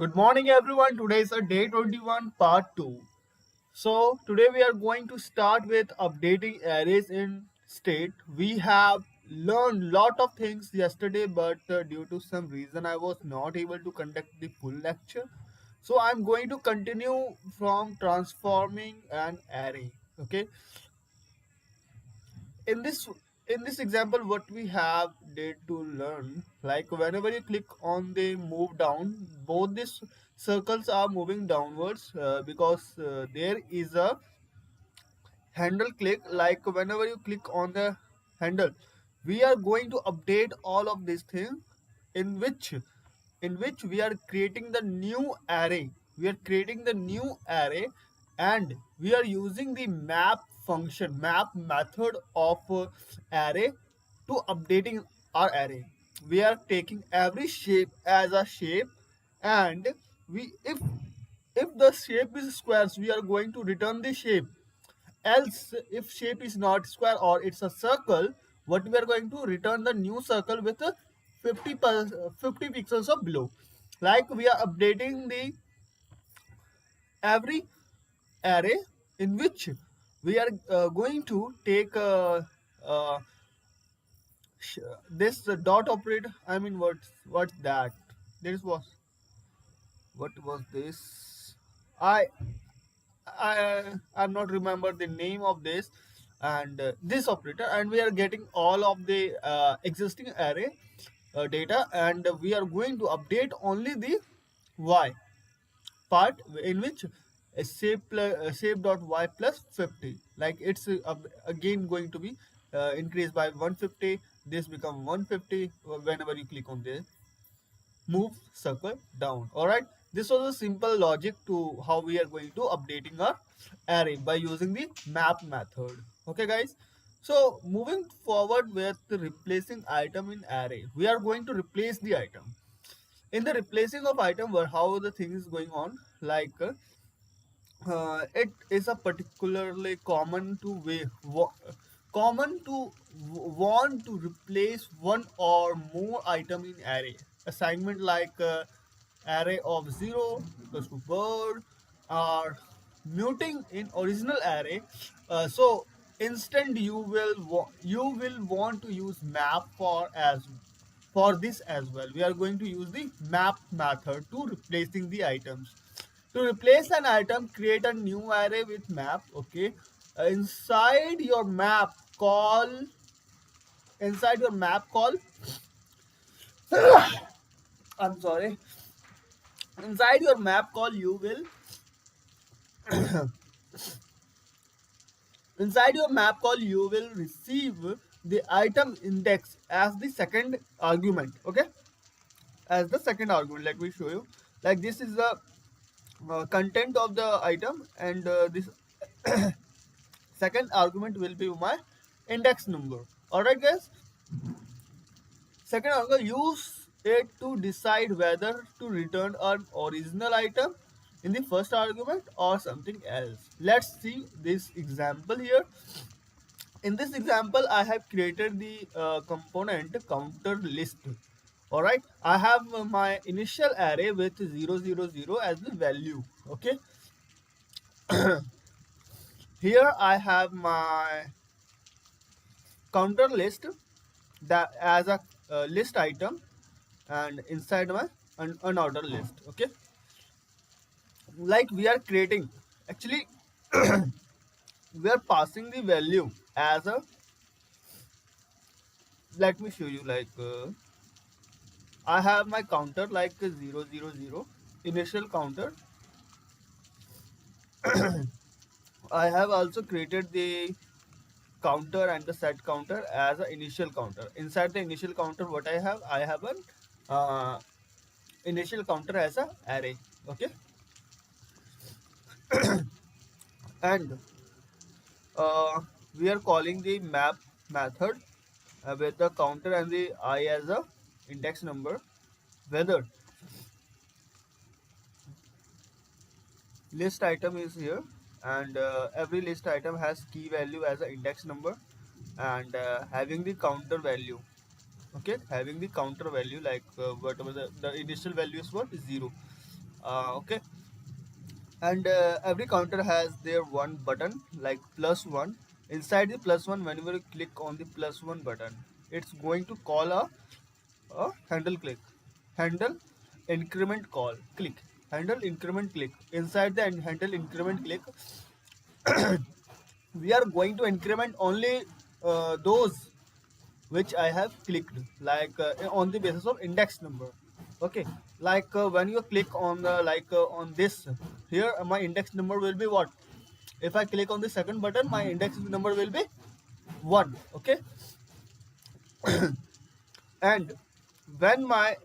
Good morning, everyone. Today is a day 21, part 2. So, today we are going to start with updating arrays in state. We have learned lot of things yesterday, but due to some reason, I was not able to conduct the full lecture. So, I'm going to continue from transforming an array. Okay, in this in this example what we have did to learn, like whenever you click on the move down, both these circles are moving downwards because there is a handle click. Like whenever you click on the handle, we are going to update all of these things, in which we are creating the new array. We are creating the new array, and we are using the map method of array to updating our array. We are taking every shape as a shape, and we if the shape is squares, we are going to return the shape. Else, if shape is not square or it's a circle, what we are going to return the new circle with 50 pixels of blue. Like we are updating the every array, in which we are going to take uh, this dot operator. I mean, what's that? This was what was this? I I'm not remember the name of this, and this operator, and we are getting all of the existing array data, and we are going to update only the y part, in which a shape dot y plus 50, like it's again going to be increased by 150. This become 150 whenever you click on this move circle down. All right, this was a simple logic to how we are going to updating our array by using the map method. Okay guys, so moving forward with the replacing item in array, we are going to replace the item. In the replacing of item, where how the thing is going on, like it is a particularly common to want to replace one or more item in array. Assignment like array of 0 equals to bird, or muting in original array. So instant you will want to use map for this as well. We are going to use the map method to replacing the items. To replace an item, create a new array with map. Okay, inside your map call, inside your map call. I'm sorry. Inside your map call, you will receive the item index as the second argument. Okay, as the second argument. Let me show you. Like this is the content of the item, and this second argument will be my index number. All right guys, second argument, use it to decide whether to return an original item in the first argument or something else. Let's see this example here. In this example, I have created the component counter list. All right, I have my initial array with 000 as the value. Okay, here I have my counter list that as a list item, and inside my unordered list. Okay, like we are creating, actually we are passing the value as a, let me show you. Like I have my counter like 000 initial counter. I have also created the counter and the set counter as an initial counter. Inside the initial counter, what I have an initial counter as a array. Okay, and we are calling the map method with the counter and the I as a index number. Whether list item is here, and every list item has key value as an index number, and having the counter value. Okay, having the counter value, like whatever the initial value is what is 0. Okay, and every counter has their one button like plus one. Inside the plus one, whenever you click on the plus one button, it's going to call a handle click, handle increment call click, handle increment click. Inside the handle increment click, we are going to increment only those which I have clicked, like on the basis of index number. Okay, like when you click on on this here, my index number will be what? If I click on the second button, my index number will be 1. Okay, and when my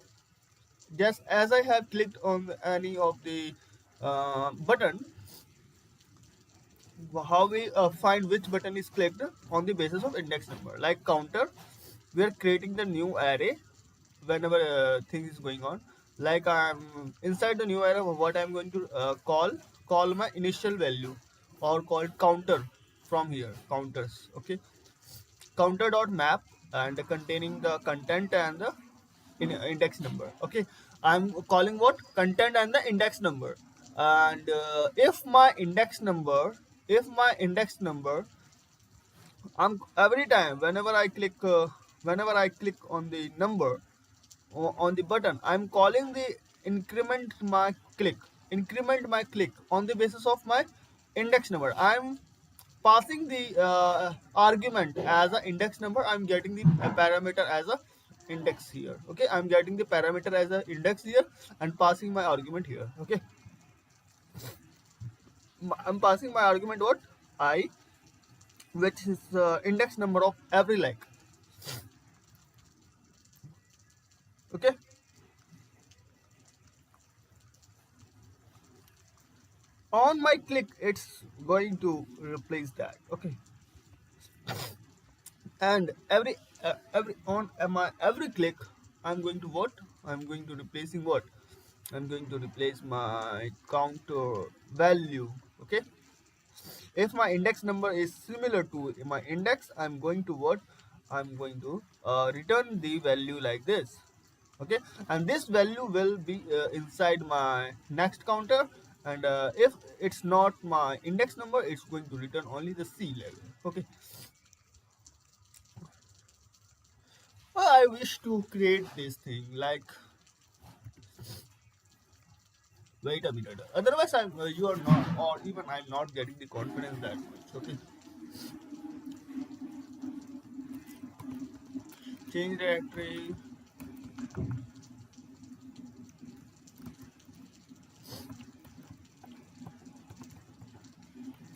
just as I have clicked on any of the button, how we find which button is clicked on the basis of index number. Like counter, we are creating the new array whenever thing is going on. Like I'm inside the new array, what I'm going to call my initial value, or call counter from here, counters. Okay, counter dot map, and containing the content and the index number. Okay, I'm calling what? Content and the index number. And if my index number, I'm every time whenever I click on the number on the button, I'm calling the increment my click, increment my click on the basis of my index number. I'm passing the argument as an index number. I'm getting the parameter as a index here. Okay, I'm getting the parameter as a index here and passing my argument here. Okay, I'm passing my argument what? I, which is index number of every like. Okay, on my click, it's going to replace that. Okay, and every on my every click, I'm going to what? I'm going to replacing what? I'm going to replace my counter value. Okay, if my index number is similar to my index, I'm going to what? I'm going to return the value like this. Okay, and this value will be inside my next counter, and if it's not my index number, it's going to return only the C level. Okay, I wish to create this thing like, wait a minute. Otherwise, you are not, or even I'm not getting the confidence that much. Okay, change directory,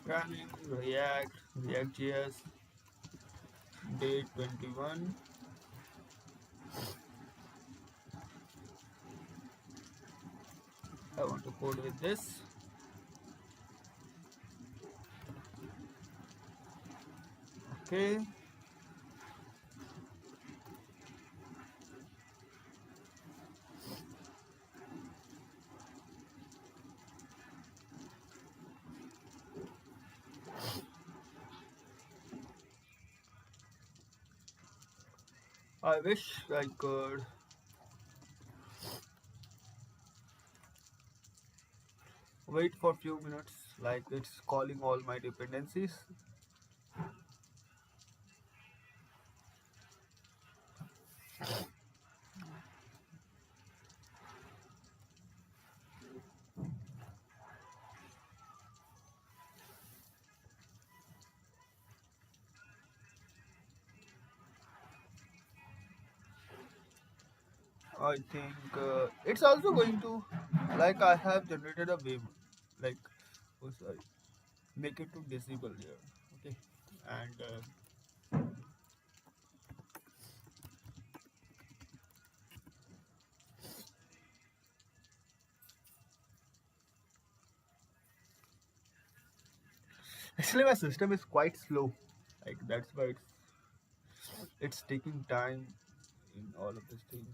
running ReactJs, day 21. I want to code with this. Okay, I wish I could wait for a few minutes, like it's calling all my dependencies. I think it's also going to, like I have generated a wave, like, oh sorry, make it to disable here. Okay, and actually my system is quite slow, like that's why it's taking time in all of this thing.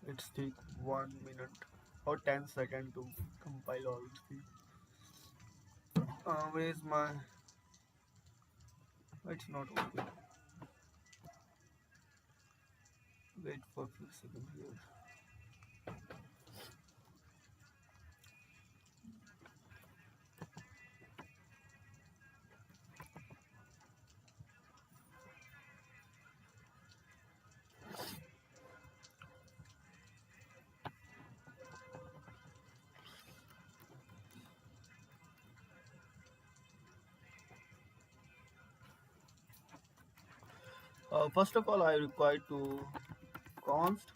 It's take 1 minute or 10 seconds to compile all these things. Where's my? It's not open. Wait for a few seconds here. First of all, I require to const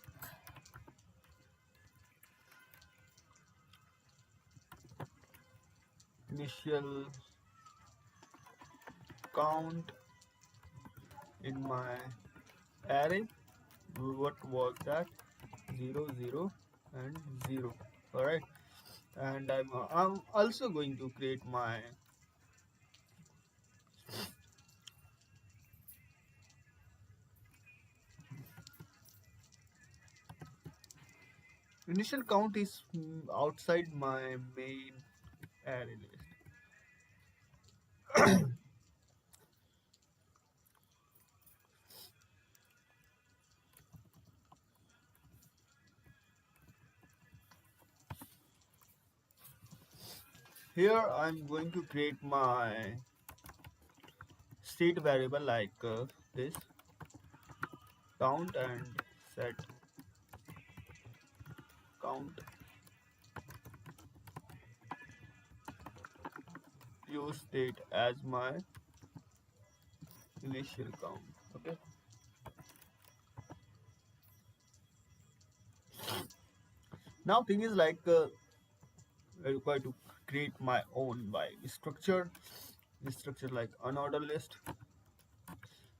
initial count in my array. What was that? 0 0 and 0. All right, and I'm also going to create my initial count is outside my main array list. Here I'm going to create my state variable like this count and set count use state as my initial count. Okay, now thing is like I require to create my own by structure like unordered list.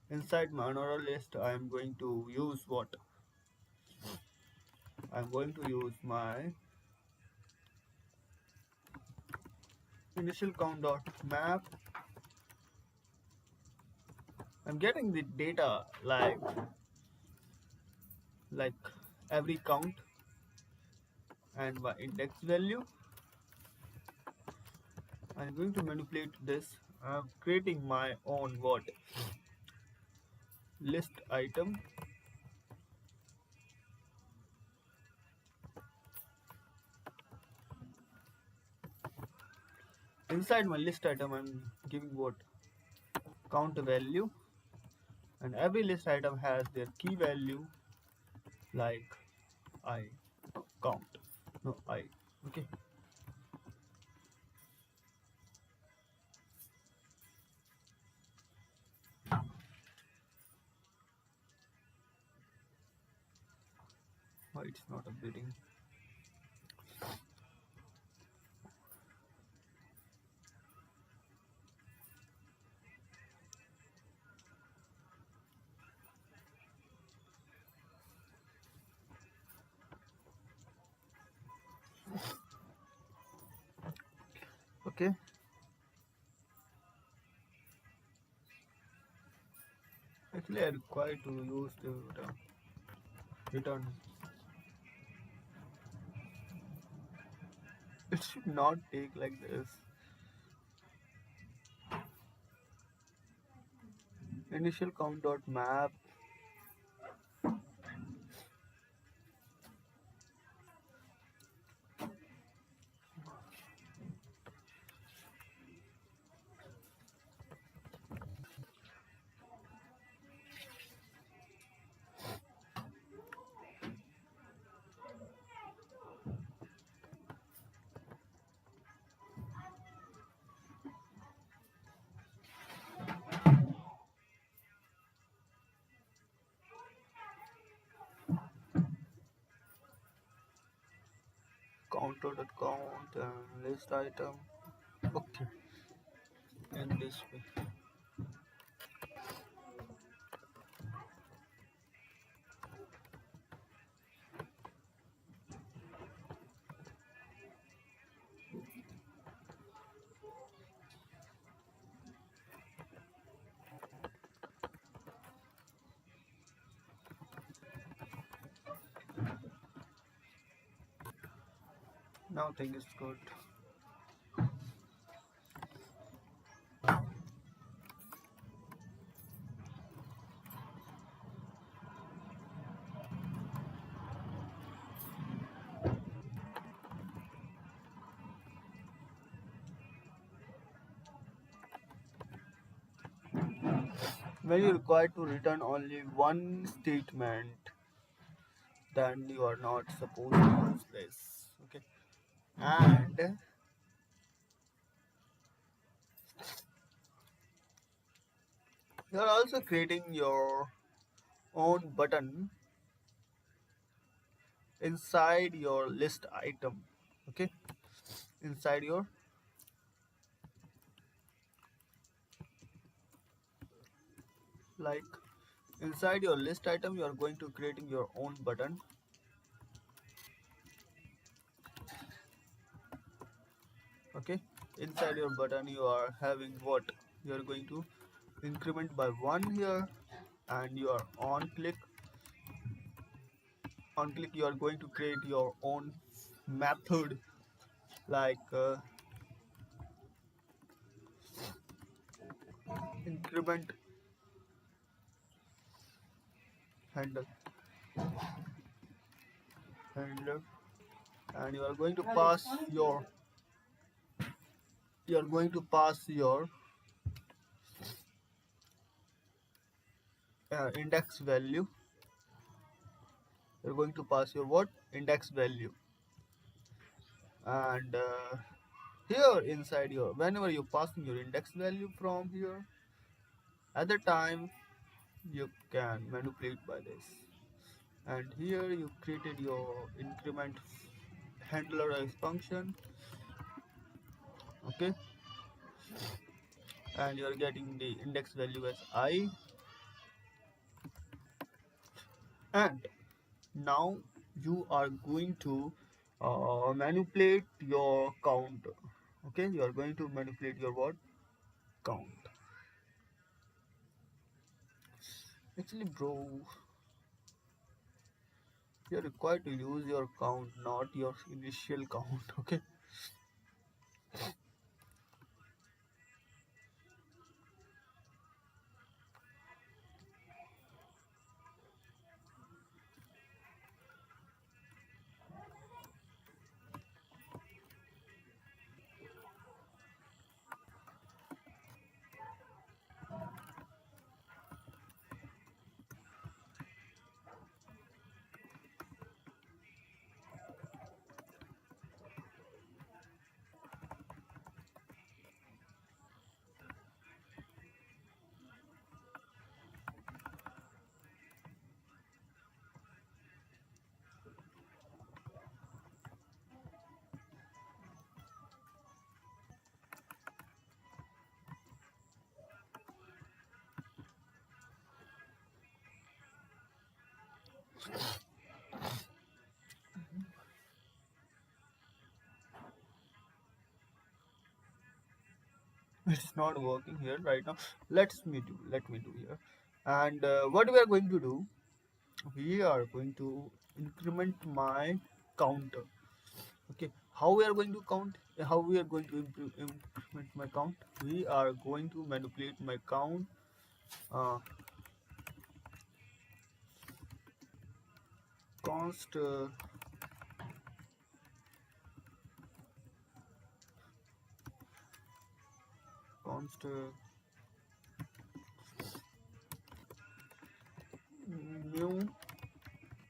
Inside my unordered list I'm going to use what I'm going to use my initial count dot map. I'm getting the data like every count and my index value. I'm going to manipulate this. I'm creating my own what list item. Inside my list item I'm giving what count value, and every list item has their key value like I count no I. Okay, why it's not updating. Okay, actually I require to use the return. It should not take like this. Initial count dot map. Counter dot count and list item. Okay, and this way. Now thing is good. When you require to return only one statement, then you are not supposed to use this. Okay, and you are also creating your own button inside your list item. Okay, inside your like inside your list item you are going to creating your own button. Okay, inside your button you are having what you are going to increment by 1 here, and you are on click you are going to create your own method like increment handle handler, and you are going to pass your index value. You're going to pass your what index value, and here inside your whenever you're passing your index value from here, at the time you can manipulate by this. And here you created your increment handler as function. Okay, and you are getting the index value as I. And now you are going to manipulate your count. Okay, you are going to manipulate your what count. Actually, bro, you're required to use your count, not your initial count. Okay, it's not working here right now. Let me do here. And what we are going to do, we are going to increment my counter. Okay, how we are going to count? How we are going to increment my count? We are going to manipulate my count. Uh, const const new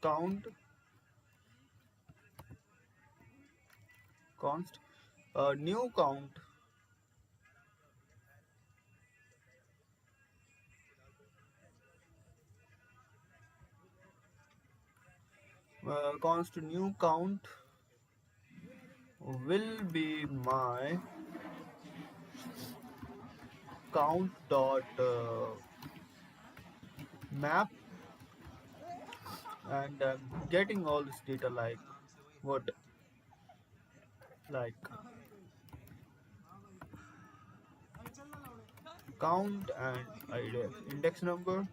count const new count const new count will be my count dot map, and getting all this data like what like count and index number,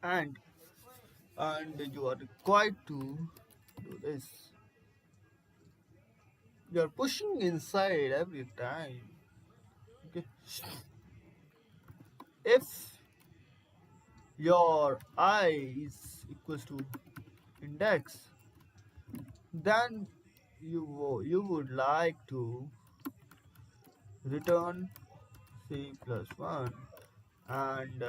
and you are required to do this. You are pushing inside every time. Okay, if your I is equals to index, then you would like to return c plus 1, and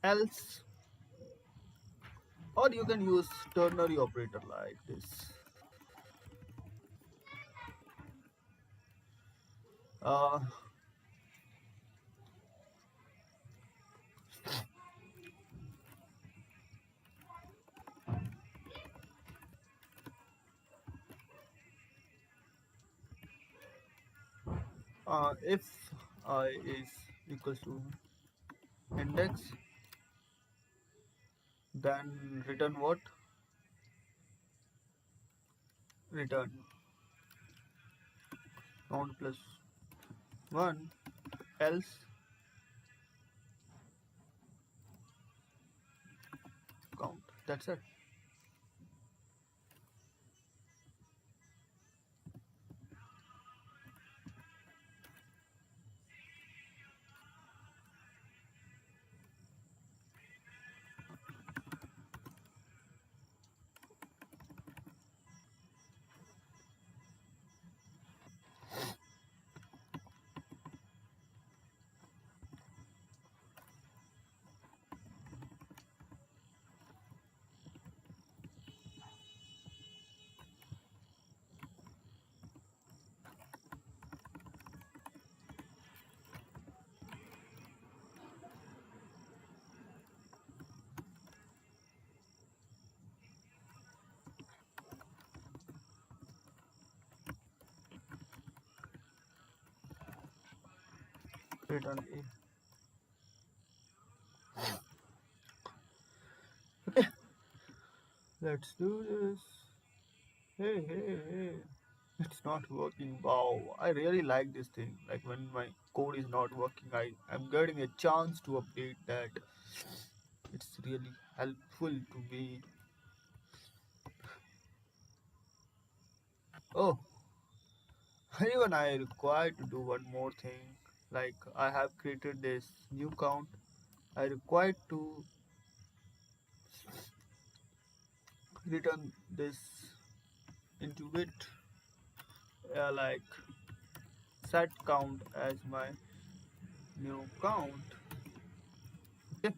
else or you can use ternary operator like this. uh, if I is equals to index, then return what? Return count plus 1, else count. That's it. Return a. Let's do this. Hey, hey, hey. It's not working. Wow. I really like this thing. Like when my code is not working, I'm getting a chance to update that. It's really helpful to me. Oh, even I require to do one more thing. Like I have created this new count. I require to return this into it, like set count as my new count. Okay,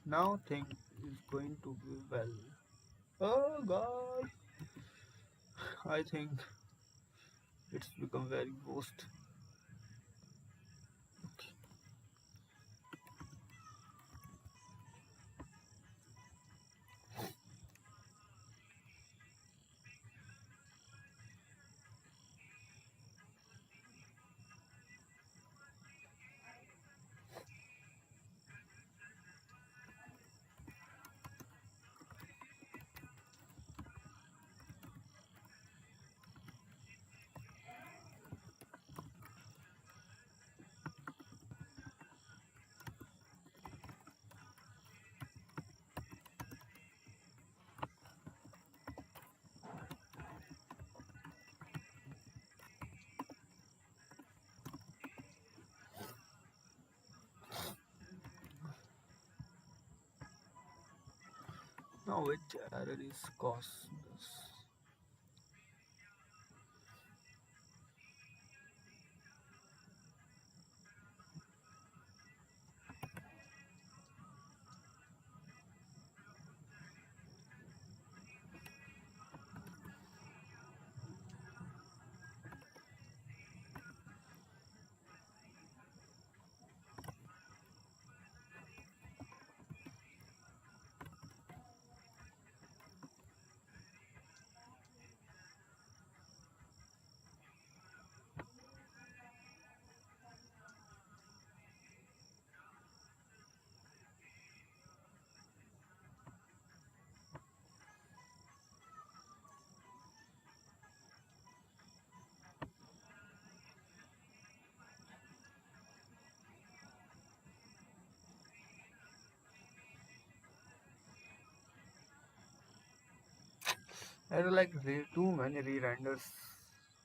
now thing is going to be well. Oh god, I think it's become very worst. Now which error is caused this? Error like too many re-renders.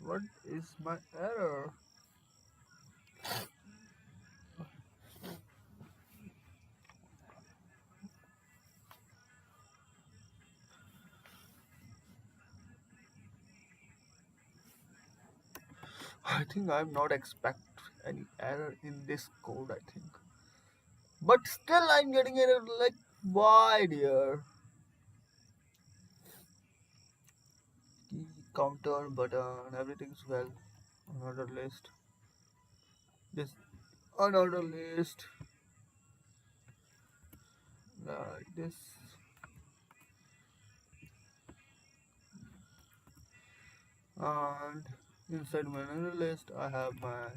What is my error? I think I'm not expect any error in this code, I think. But still I'm getting error like why dear? key counter button, everything's well. Another list. This another list like this, and inside my another list I have my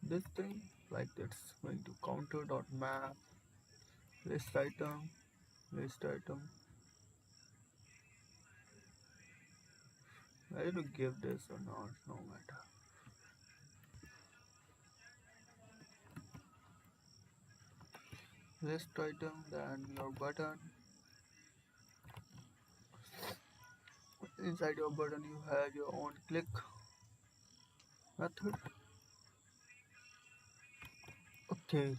this thing like that's going to counter.map list item. Whether to give this or not, no matter. List item, then your button. Inside your button, you have your own click method. Okay,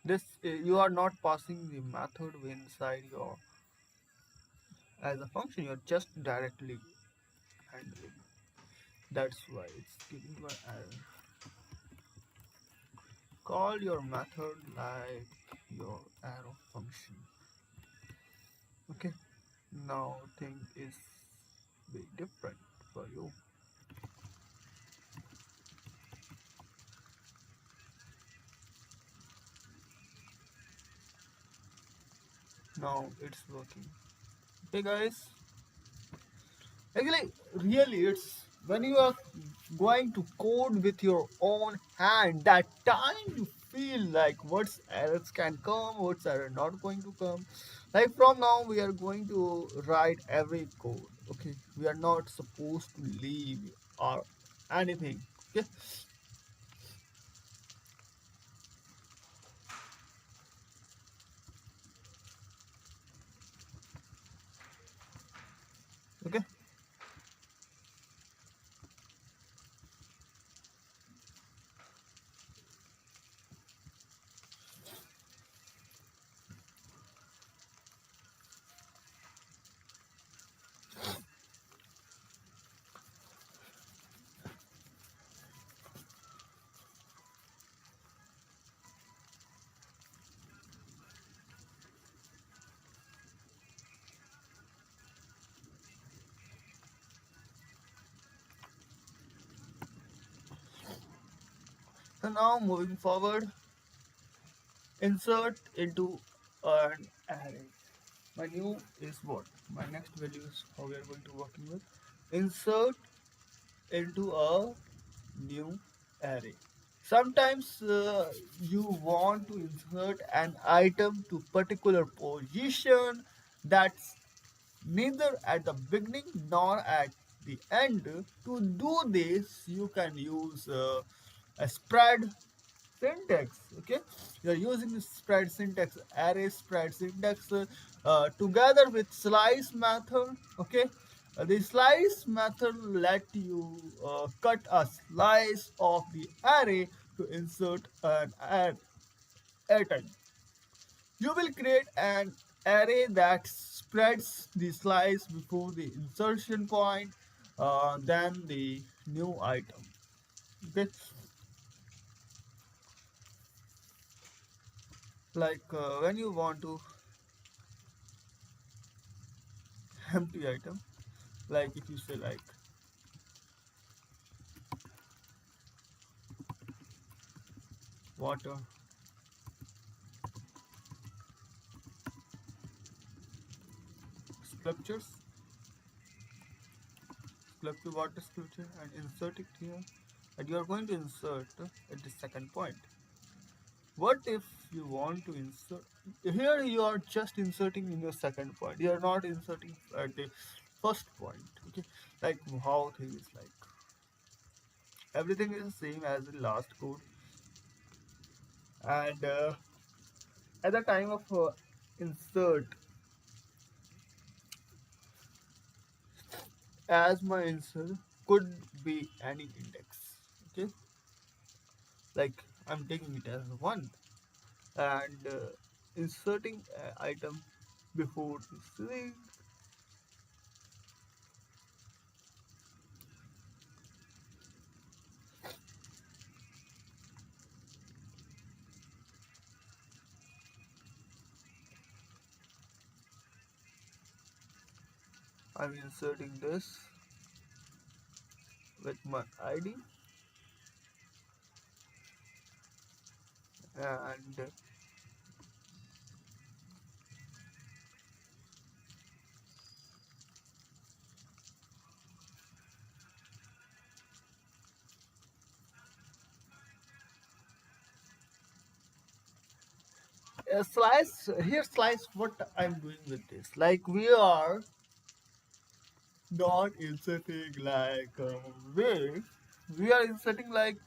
this you are not passing the method inside your as a function. You're just directly handling. That's why it's giving you an error. Call your method like your arrow function. Okay, now thing is very different for you. Now it's working. Okay, guys. Actually, really, it's when you are going to code with your own hand, that time you feel like what's errors can come, what's error not going to come. Like from now, we are going to write every code. Okay, we are not supposed to leave or anything. Okay, okay. So now moving forward, insert into an array. My new is what? My next value is how we are going to working with. Insert into a new array. Sometimes you want to insert an item to particular position that's neither at the beginning nor at the end. To do this, you can use a spread syntax. Okay, you are using the spread syntax, array spread syntax together with slice method. Okay, the slice method let you cut a slice of the array to insert an atom. You will create an array that spreads the slice before the insertion point, then the new item. Okay, like when you want to empty item, like if you say like water sculptures, sculpture water sculpture, and insert it here, and you are going to insert at the second point. What if you want to insert here? You are just inserting in your second point, you are not inserting at the first point. Okay, like how thing is like everything is the same as the last code, and at the time of insert, as my insert could be any index. Okay, like I'm taking it as one, and inserting item before the string. I'm inserting this with my ID, and slice here. Slice what I'm doing with this. Like we are not inserting like way. We are inserting like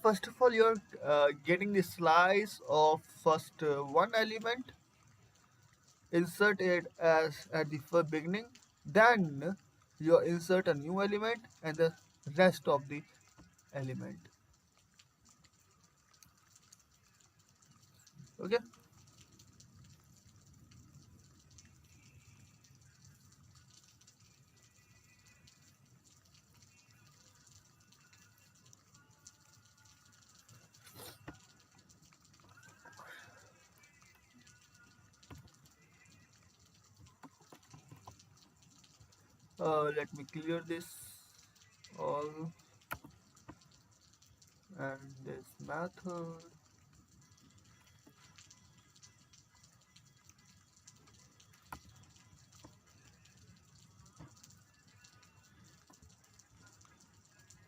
first of all you're getting the slice of first one element, insert it as at the beginning, then you insert a new element and the rest of the element. Okay. Let me clear this all and this method.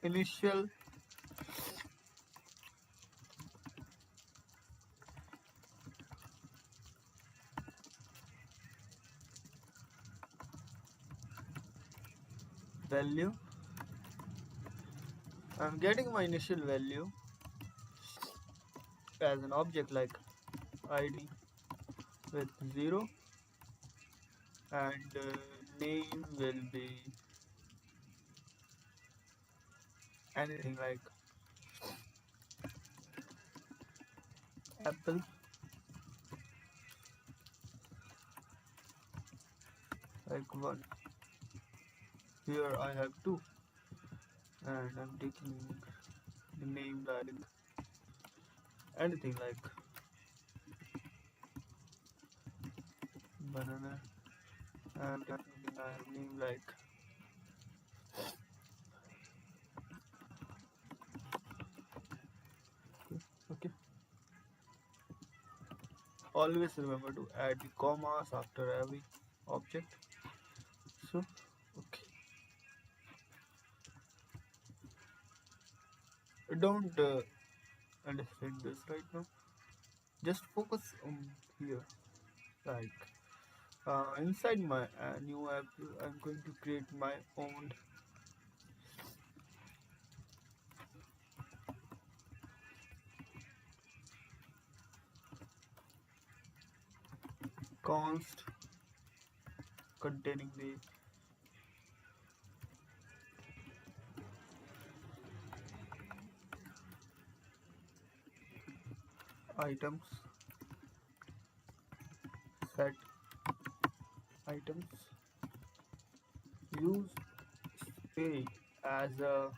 Initial value. I'm getting my initial value as an object like id with 0, and name will be anything like apple, like 1. Here I have 2, and I'm taking the name like anything like banana, and I have name like okay. Always remember to add the commas after every object. So okay, don't understand this right now. Just focus on here. Like inside my new app, I'm going to create my own const containing the items, set items, use pay as a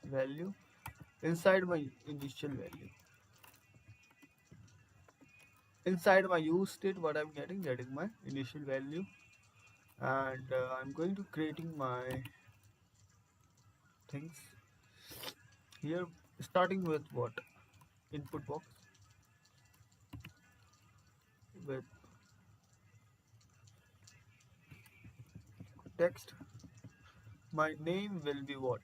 value inside my initial value. Inside my use state, what I'm getting, that is my initial value, and I'm going to creating my things here, starting with what input box with text. My name will be what?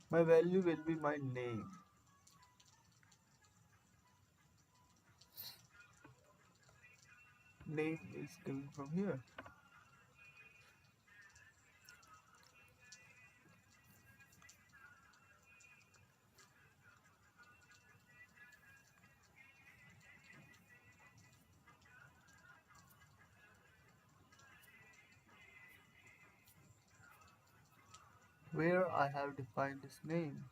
My value will be my name. Name is coming from here. Where I have defined this name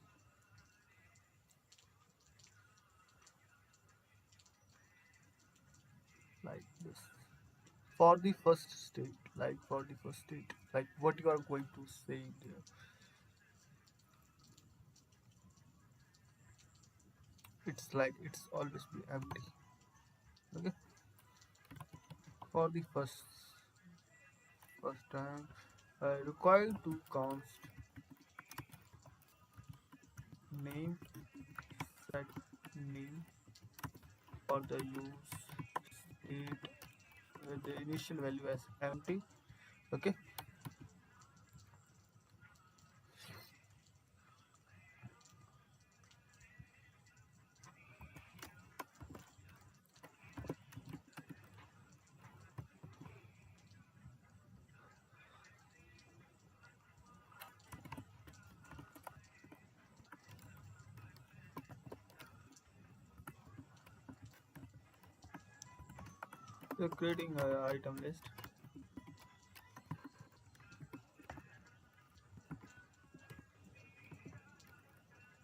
like this. For the first state, like what you are going to say there. It's like it's always be empty. Okay. For the first time, required to const name set name for the use state the initial value as empty. Okay. You're creating a item list.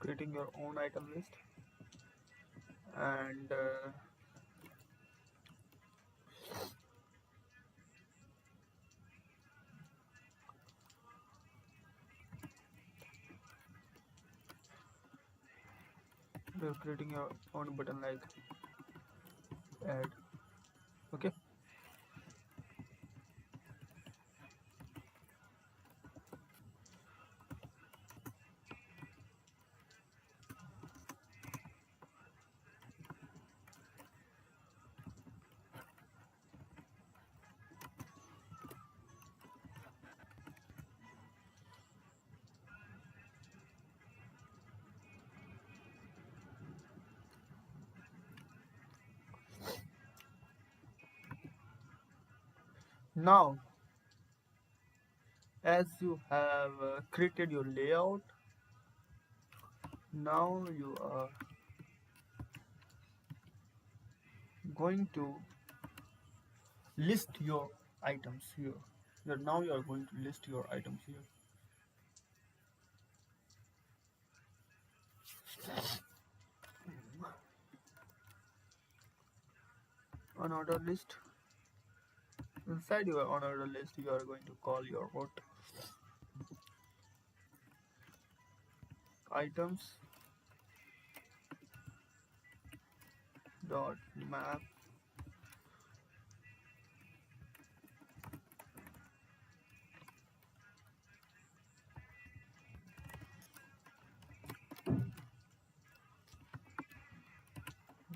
Creating your own item list and you're creating your own button like add. Okay. Now as you have created your layout, now you are going to list your items here. Now you are going to list your items here. On order list. Inside your on order list, you are going to call your what? Items dot map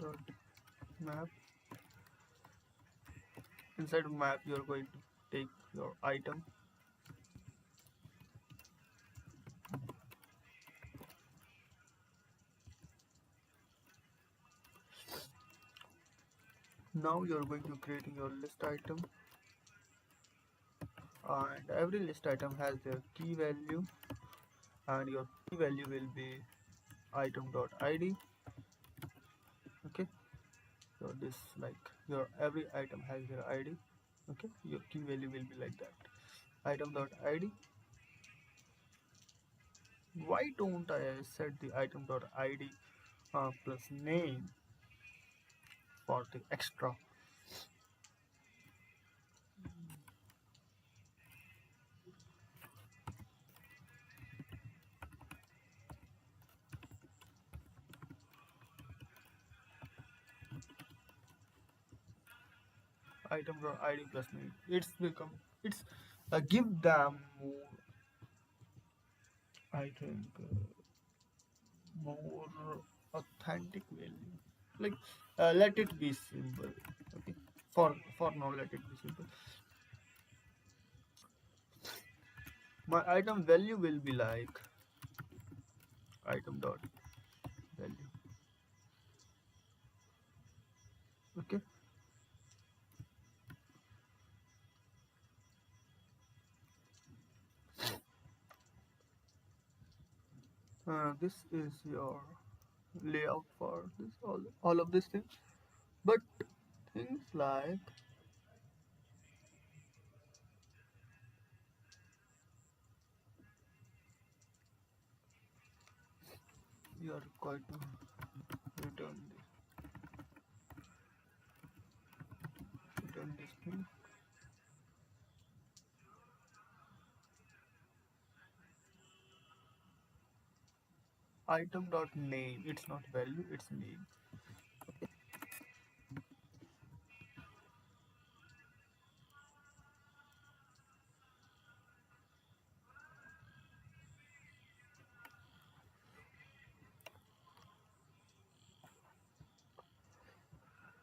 dot map. Inside map, you are going to take your item. Now you are going to creating your list item, and every list item has their key value, and your key value will be item.id. Okay, so this like your every item has their id. Okay, your key value will be like that, item.id. Why don't I set the item.id plus name for the extra? Item.id plus name, it's become it's give them more, I think more authentic value. Like let it be simple. Okay, for now let it be simple. My item value will be like item dot value. Okay, this is your layout for this all of these things. But things like you are required to return this thing. Item dot name. It's not value. It's name.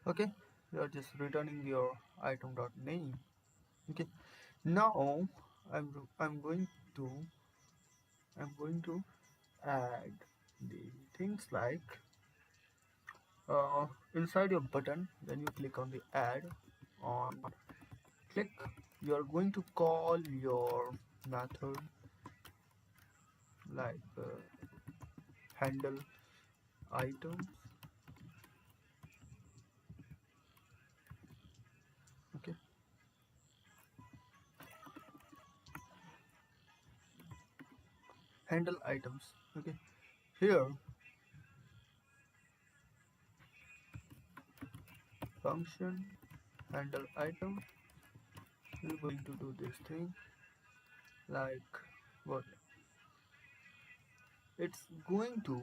Okay, you are just returning your item dot name. Okay, now I'm going to I'm going to add the things like inside your button. When you click on the add on click, you are going to call your method like handle items. Okay, handle items. Okay, here function handle item, we're going to do this thing like what it's going to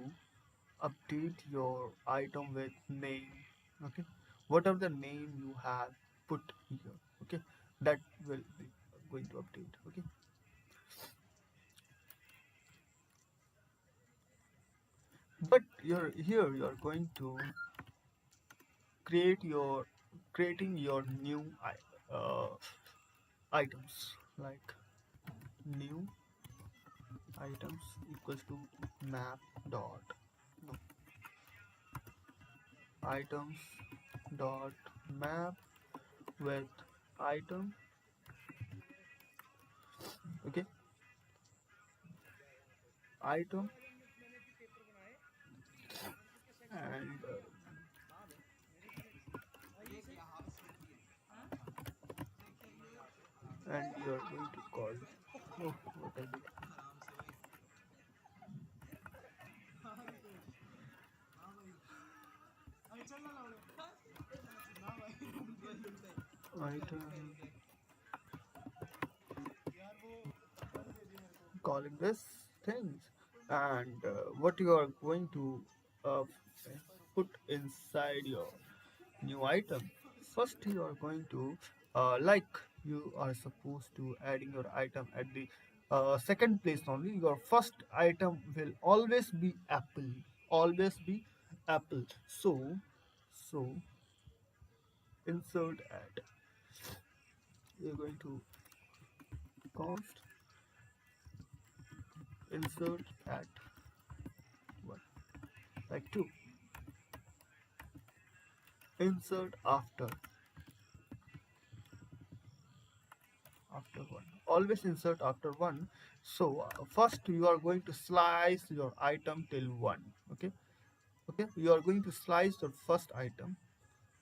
update your item with name. Okay, whatever the name you have put here, okay, that will be going to update. Okay, but you're going to creating your new uh, items like new items equals to map dot no, items dot map with item. Okay, item and you're going to call oh, what I did. Item calling this things and what you are going to uh, put inside your new item. First you are going to like you are supposed to adding your item at the second place only. Your first item will always be apple. So insert at, you're going to const insert at what like 2, insert after 1, always insert after 1. So first you are going to slice your item till 1. Okay, you are going to slice your first item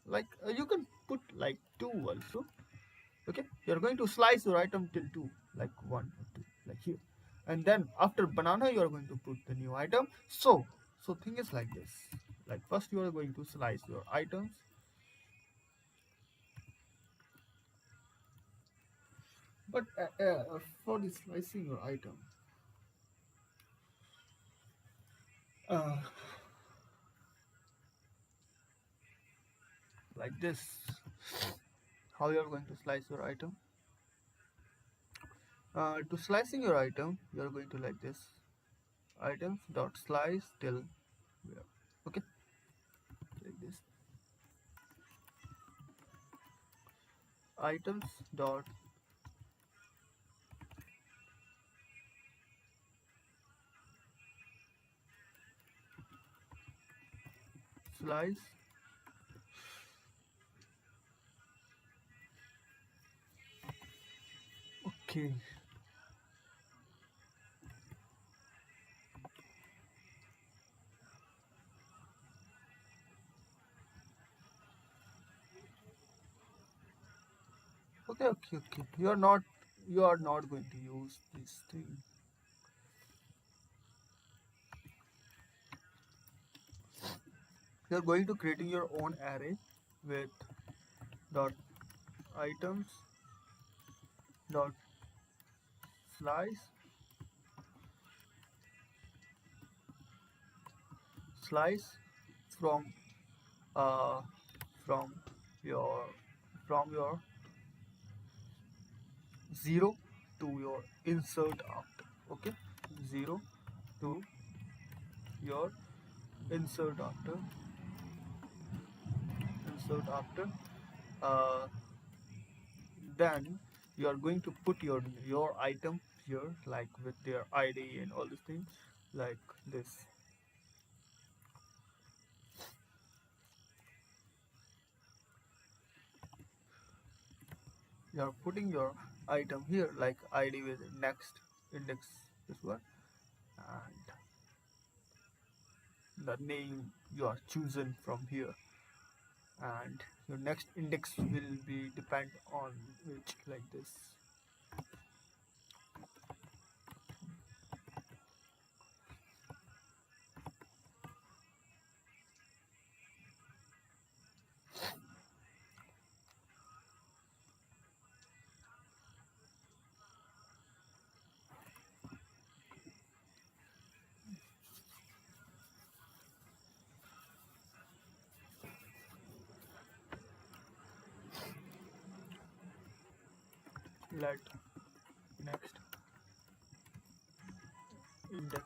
like you can put like 2 also. Okay, you are going to slice your item till 2 like 1 or 2 like here, and then after banana you are going to put the new item. So thing is like this, like first you are going to slice your items. But for the slicing your item, uh, like this, how you are going to slice your item. To slicing your item, you are going to like this, items dot slice till where. Okay, like this, items dot slice. Okay. Okay. You are not going to use this thing. You're going to creating your own array with dot items dot slice slice from uh from your from your 0 to your insert after. Okay, 0 to your insert after insert after uh, then you are going to put your item here, like with their id and all these things, like this. You are putting your item here, like id with next index, this one, and the name you are chosen from here, and your next index will be depend on which, like this. Let next index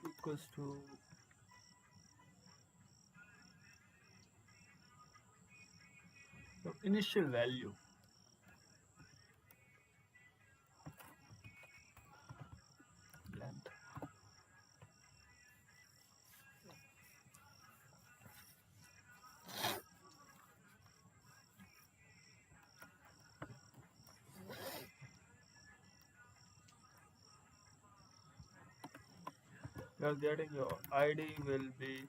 equals to your initial value length. You are getting your id will be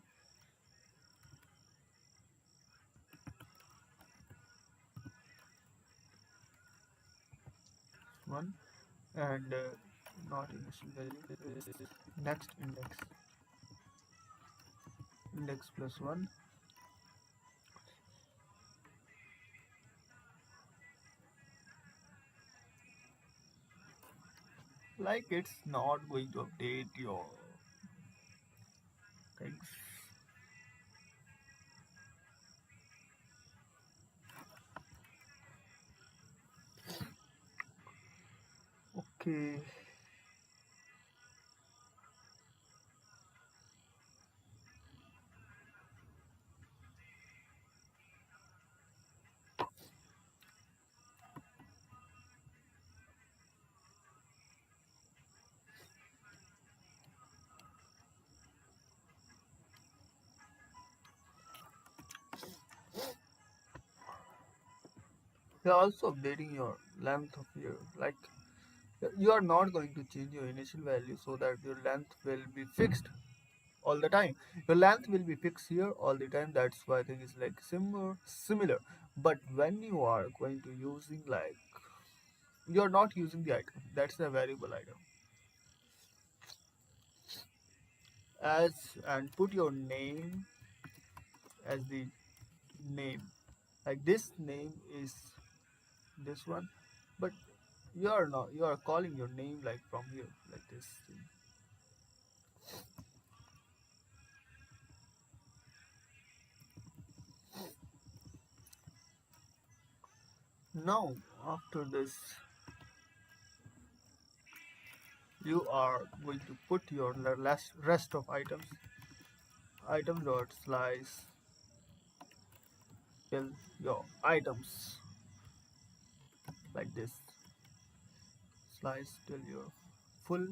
1, and not initial value is next index plus 1, like it's not going to update your things. Okay, you're also updating your length of your, like, you are not going to change your initial value so that your length will be fixed all the time. Your length will be fixed here all the time. That's why I think it's like similar. But when you are going to using, like, you're not using the item, that's a variable item, as and put your name as the name, like this name is this one, but you are calling your name like from here, like this thing. Now after this, you are going to put your last rest of item dot slice till your items, like this, slice till your full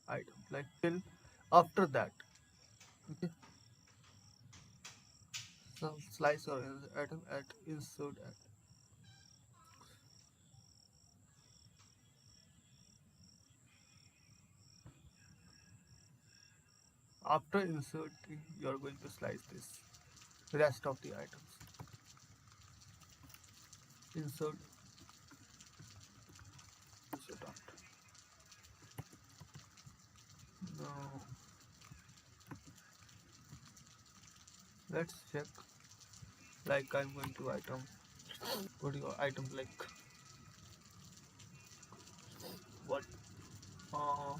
item, like till after that. Okay, So slice or atom at insert at. After inserting, you are going to slice this rest of the items. Insert, insert after. Now let's check. Like I'm going to item. What do your item like? What? Uh,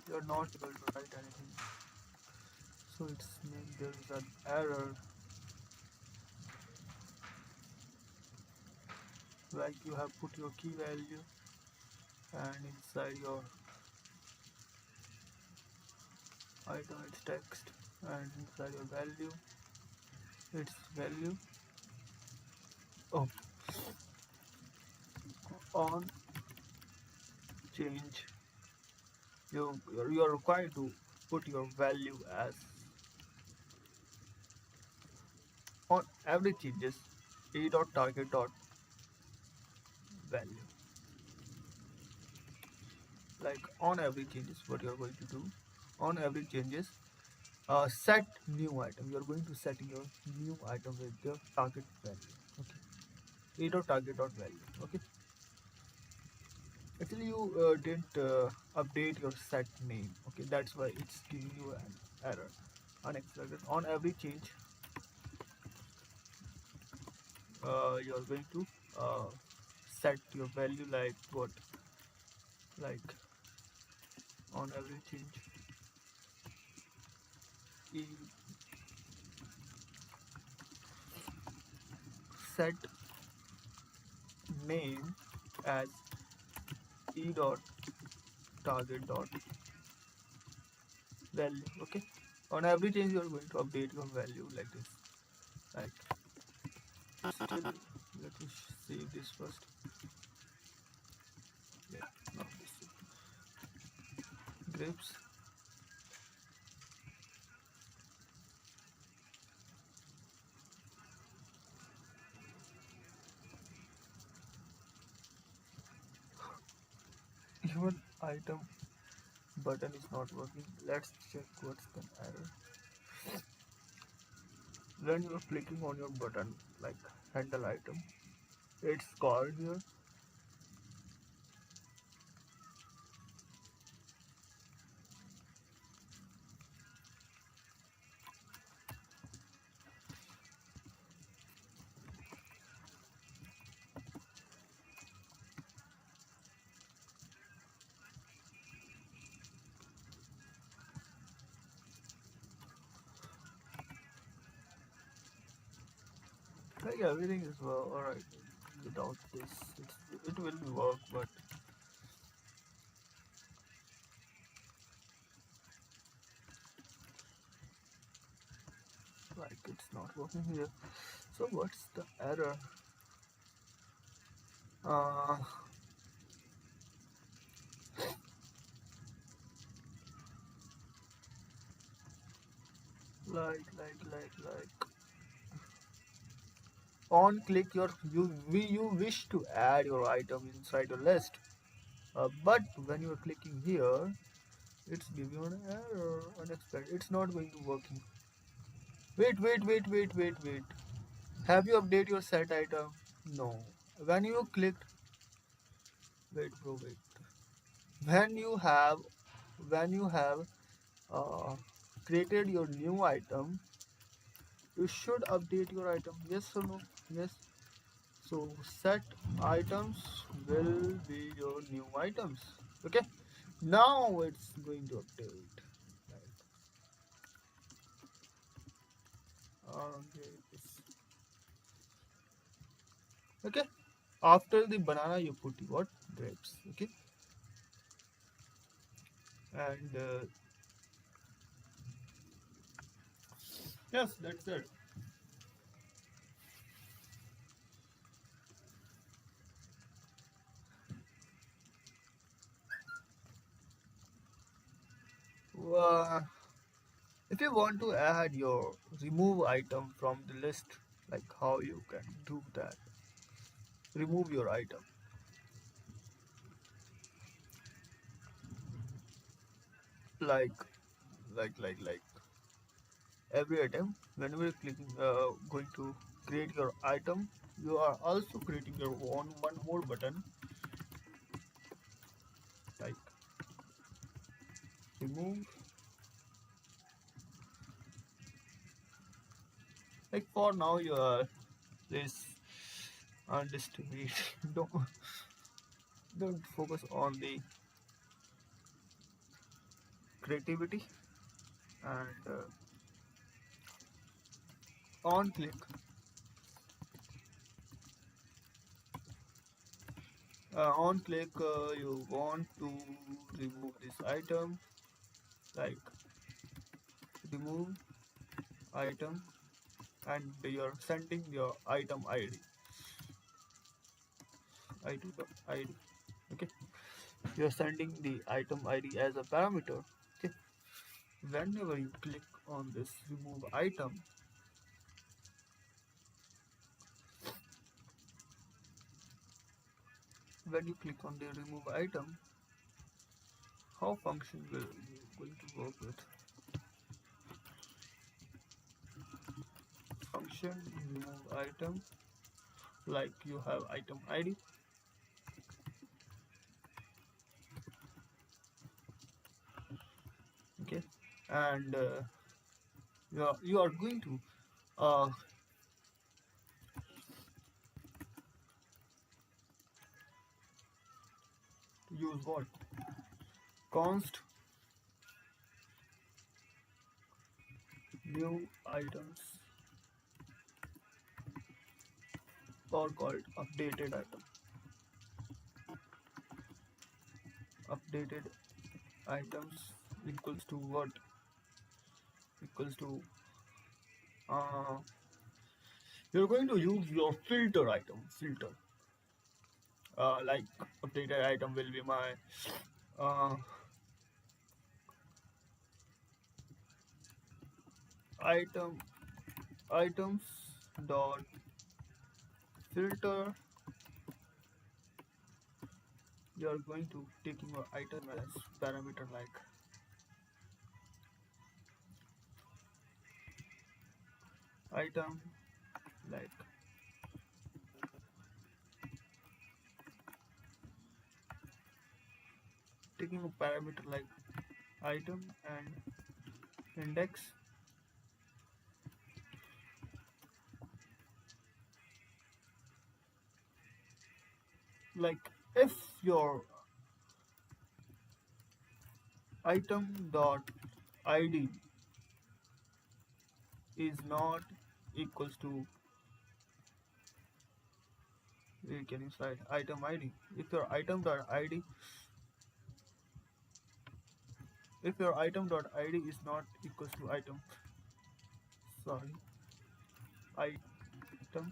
you're not able to write anything. So it's mean there is an error. Like you have put your key value and inside your item it's text and inside your value it's value. Oh, on change you're required to put your value as on every changes e dot target dot value. Like on every changes what you're going to do on every changes set new item. You're going to set your new item with the target value. Okay, e dot target dot value. Okay, actually you didn't update your set name. Okay, that's why it's giving you an error unexpected. On every change you're going to uh, set your value like what, like on every change e set name as e dot target dot value. Okay, on every change you are going to update your value like this. Like still, let me save this first. Yeah, now this grapes. Even item button is not working. Let's check what's the error. When you're clicking on your button like handle item, it's called here. Like everything is well, alright. Without this, it will work, but like it's not working here. So what's the error? Uh, like on click you wish to add your item inside your list, but when you are clicking here, it's giving you an error unexpected. It's not going to working. Wait. Have you updated your set item? No. When you clicked, wait. When you have when you have uh, created your new item, you should update your item. Yes or no? Yes. So set items will be your new items. Okay. Now it's going to update. Okay. Okay. After the banana, you put what? Grapes. Okay. And yes, that's it. If you want to add your remove item from the list, like how you can do that, remove your item. like like every item, whenever you're clicking going to create your item, you are also creating your own one more button, like remove. Like for now you are this undistributed. Don't focus on the creativity. And on click, you want to remove this item, like remove item, and you're sending your item id. Okay, you're sending the item id as a parameter. Okay, whenever you click on this remove item, when you click on the remove item, how function will you going to work with? Function remove item, like you have item id. Okay, and you are going to uh, use what? Const new items, or called updated item. Updated items equals to what? Equals to uh, you're going to use your filter item. Filter, like updated item will be my uh, item items dot filter. You're going to taking your item as parameter, like item, like taking a parameter like item and index. Like if your item dot id is not equals to, we can inside item id. If your item dot id, if your item dot id is not equals to item, sorry, item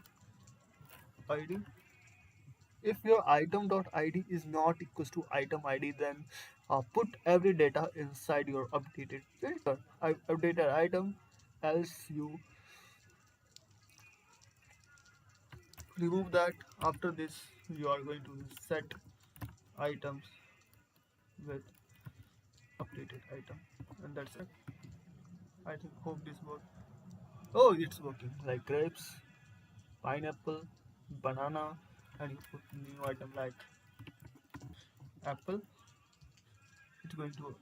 id. If your item dot id is not equals to item id, then put every data inside your updated filter. Updated item, else you remove that. After this, you are going to set items with updated item, and that's it. I think hope this works. Oh, it's working. Like grapes, pineapple, banana, and you put new item like apple. It's going to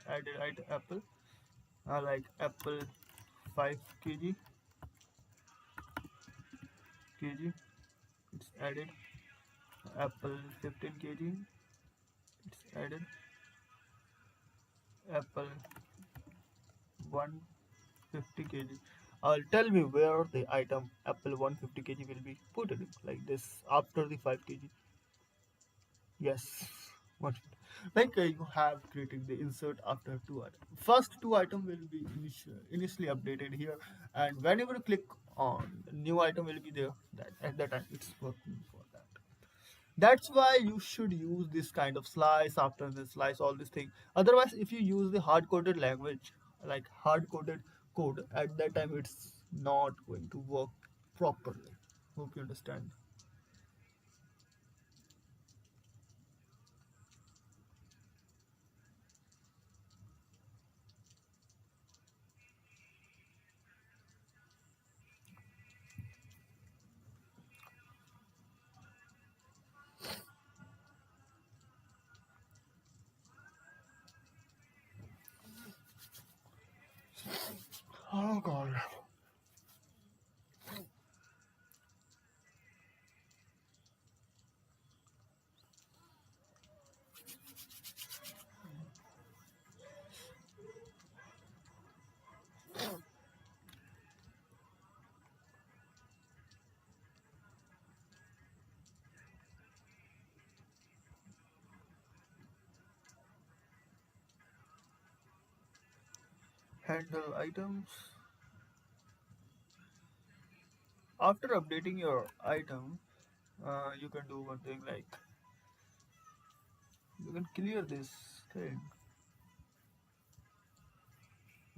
add it right apple, like apple 5 kg. It's added. Apple 15 kg. It's added. Apple 150 kg. Tell me where the item apple 150 kg will be put in, like this after the 5 kg. Yes, what? Like you have created the insert after two items. First two item will be initially updated here, and whenever you click on the new item will be there. That at that time it's working for that. That's why you should use this kind of slice after the slice, all this thing. Otherwise, if you use the hard coded language, like hard coded code, at that time it's not going to work properly. Hope you understand. Oh god. Handle items. After updating your item, you can do one thing like you can clear this thing,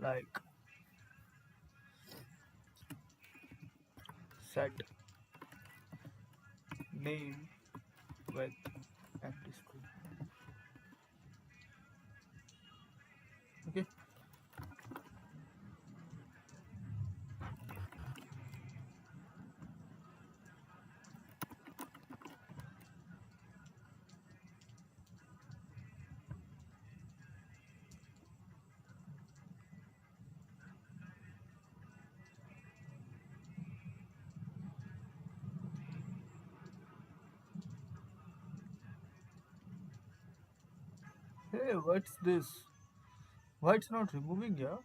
like set name with empty screen. Okay. Hey, what's this? Why it's not removing? Yeah.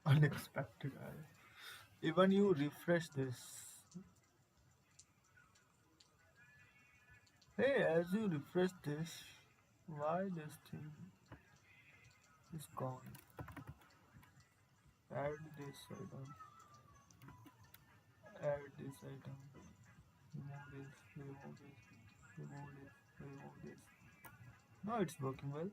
Unexpected. Even you refresh this. Hey, as you refresh this, why this thing is gone? Add this item. Add this item. Remove this. Remove this. Remove this. Remove this. Now it's working well.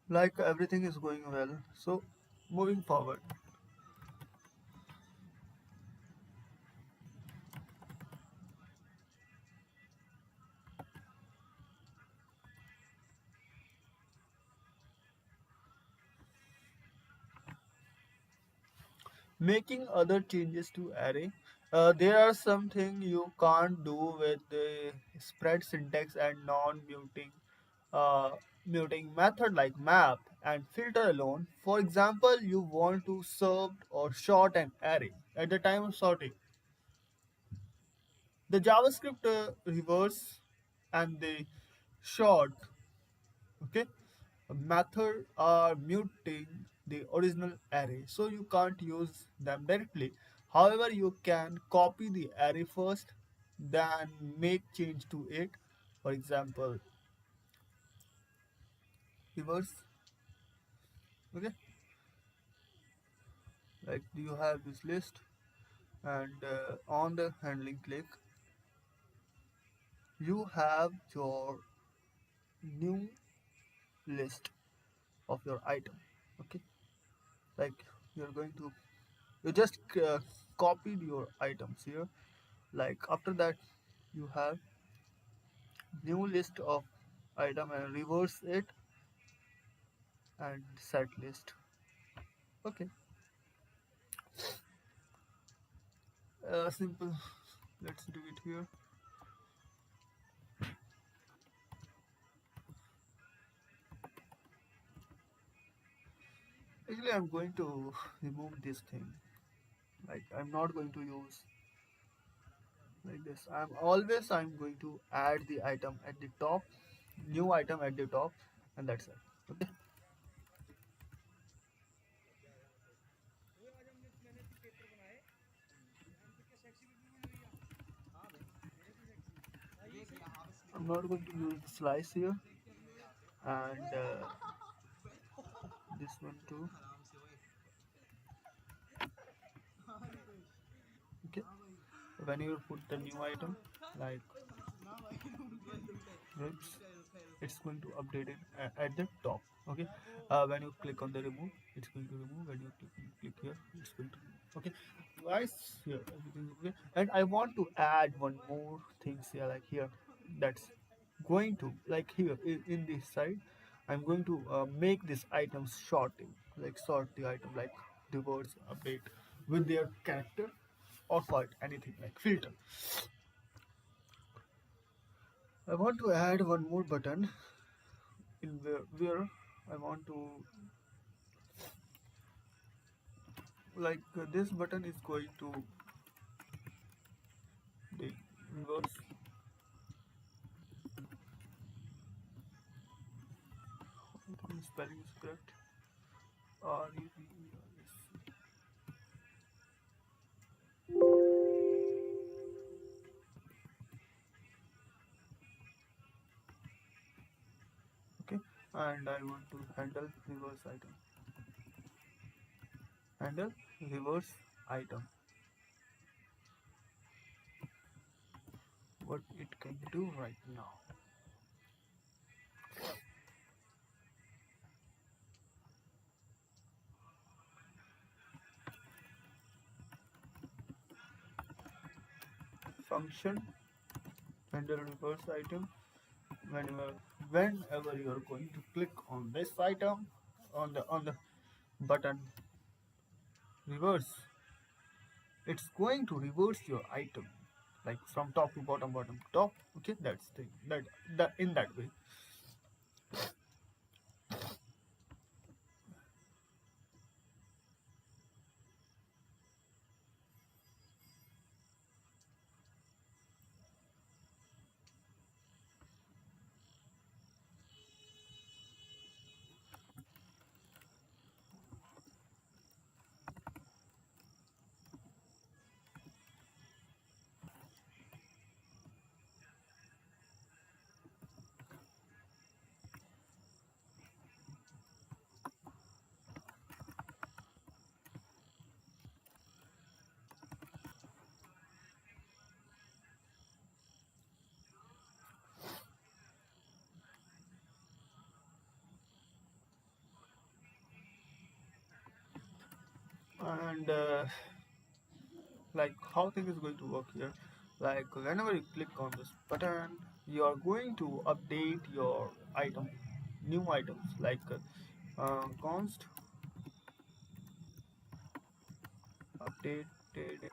like everything is going well. So moving forward, making other changes to array. There are something you can't do with the spread syntax and non-muting uh, muting method like map and filter alone. For example, you want to sort or sort an array. At the time of sorting, the JavaScript reverse and the sort, okay, method are muting the original array, so you can't use them directly. However, you can copy the array first, then make change to it. For example, reverse, okay, like you have this list, and on the handling click, you have your new list of your item, okay, like you're going to you just copied your items here. Like after that, you have new list of item and reverse it and set list. Okay, simple. Let's do it here. Actually, I'm going to remove this thing. Like I'm not going to use like this. I'm going to add the item at the top, new item at the top, and that's it. Okay. I'm not going to use the slice here, and this one too. Okay. When you put the new item, like oops, it's going to update it at the top. Okay, when you click on the remove, it's going to remove. When you click here, it's going to remove. Okay, guys, here everything is okay. And I want to add one more things here, like here, that's going to like here in this side, I'm going to make this item sorting, like sort the item, like the words update with their character or sort anything like filter. I want to add one more button in where I want to like this button is going to the reverse. I think spelling is correct. REVERS. Okay, and I want to handle reverse item. Handle reverse item. What it can do right now. Function handle reverse item. Whenever you are going to click on this item on the button reverse, it's going to reverse your item like from top to bottom to top. Okay, that's the that in that way. And like how thing is going to work here, like whenever you click on this button, you are going to update your item, new items, like const updated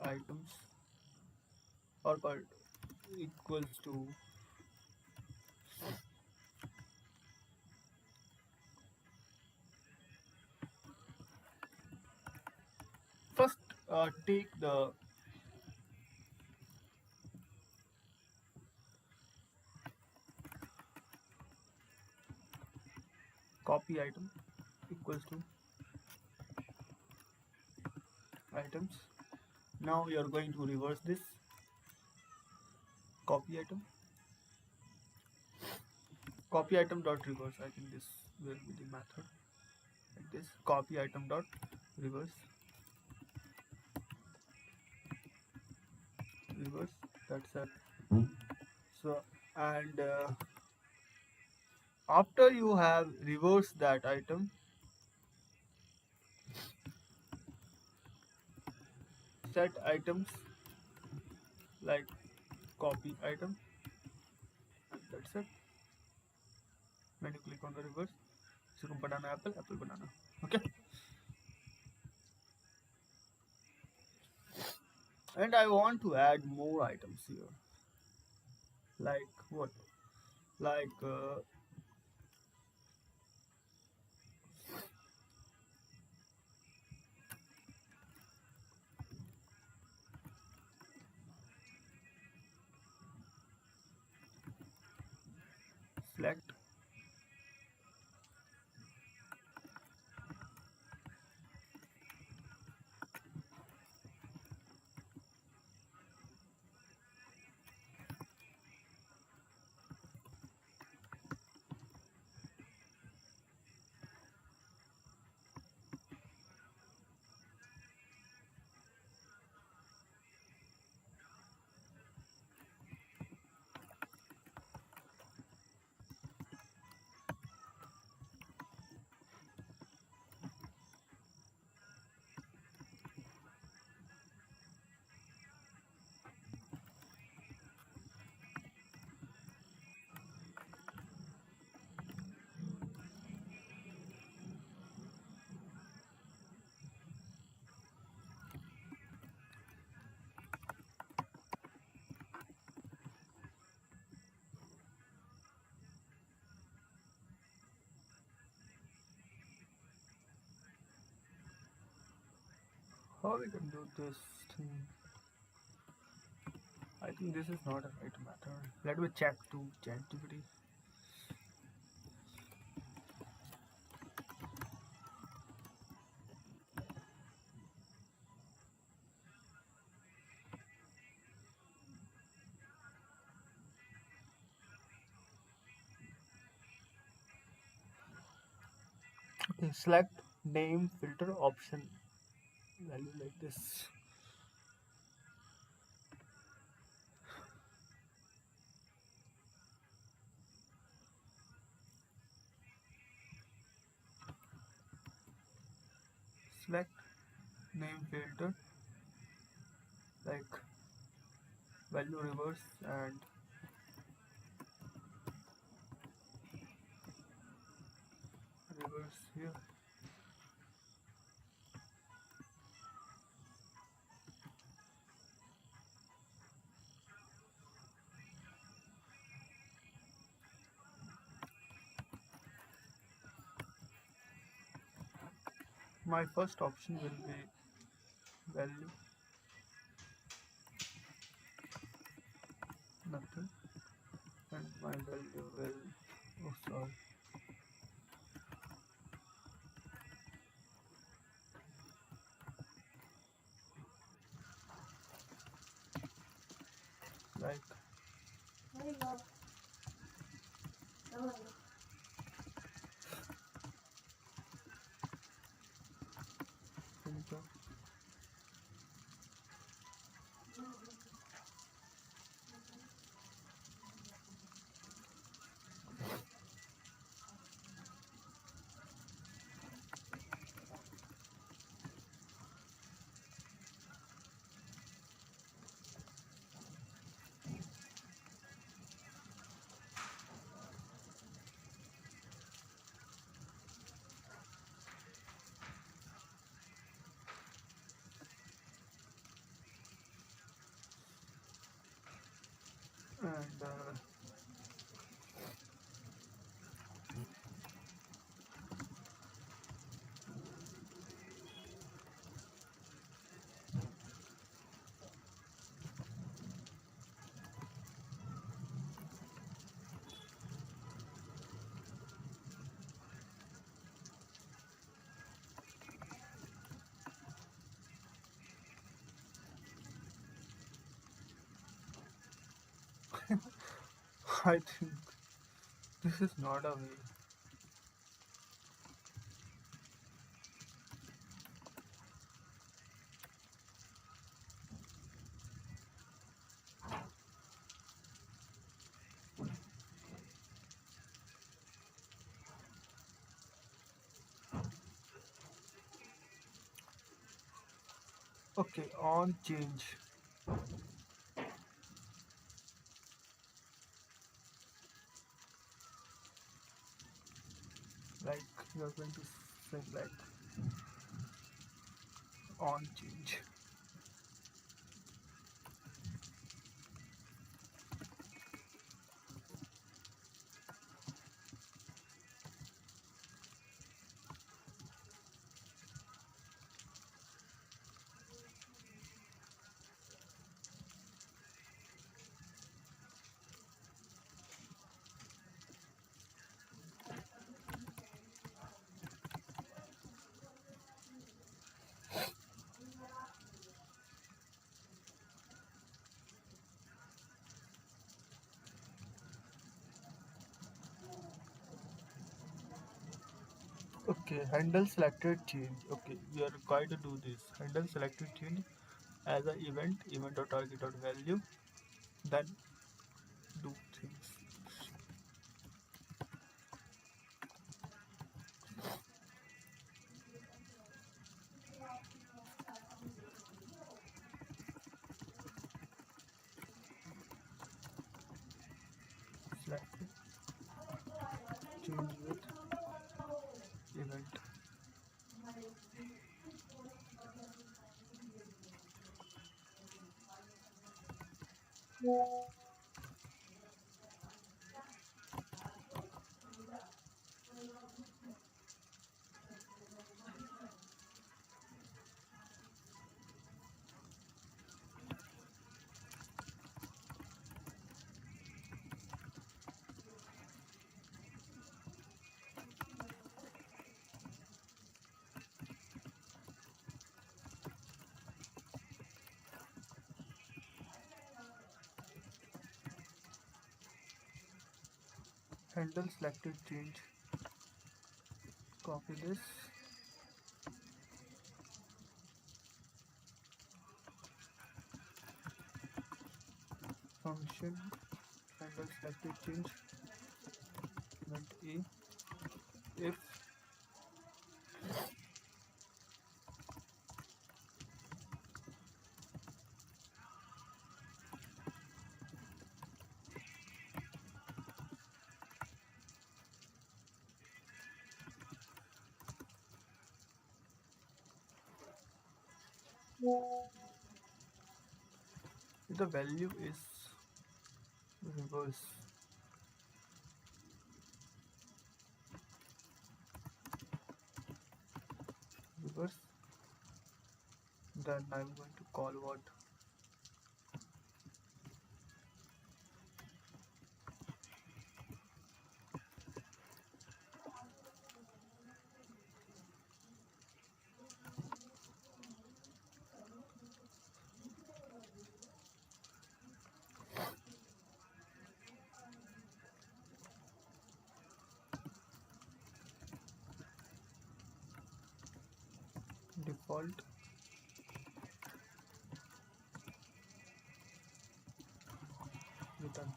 items or called equals to first take the copy item equals to items. Now you are going to reverse this copy item dot reverse. I think this will be the method, like this, copy item dot reverse. That's it. So, and after you have reversed that item, set items like copy item, and that's it. When you click on the reverse, so banana apple, apple banana. Okay. And I want to add more items here. Like what? Like select how we can do this thing. I think this is not a right method. Let me check to ChatGPT. Okay, select name filter option value like this. Select name filter like value reverse and reverse here. My first option will be value nothing, and my value will, oh sorry, like filter. and I think this is not a way. Okay, on change. Like you are going to say like on change. Okay, handle selected change. Okay, we are going to do this. Handle selected change as an event or target or value. Then do things. Selected change with event. Handle selected change. Copy this. Function handle selected change. Event A. If the value is reverse, reverse, then I'm going to call what? Default return.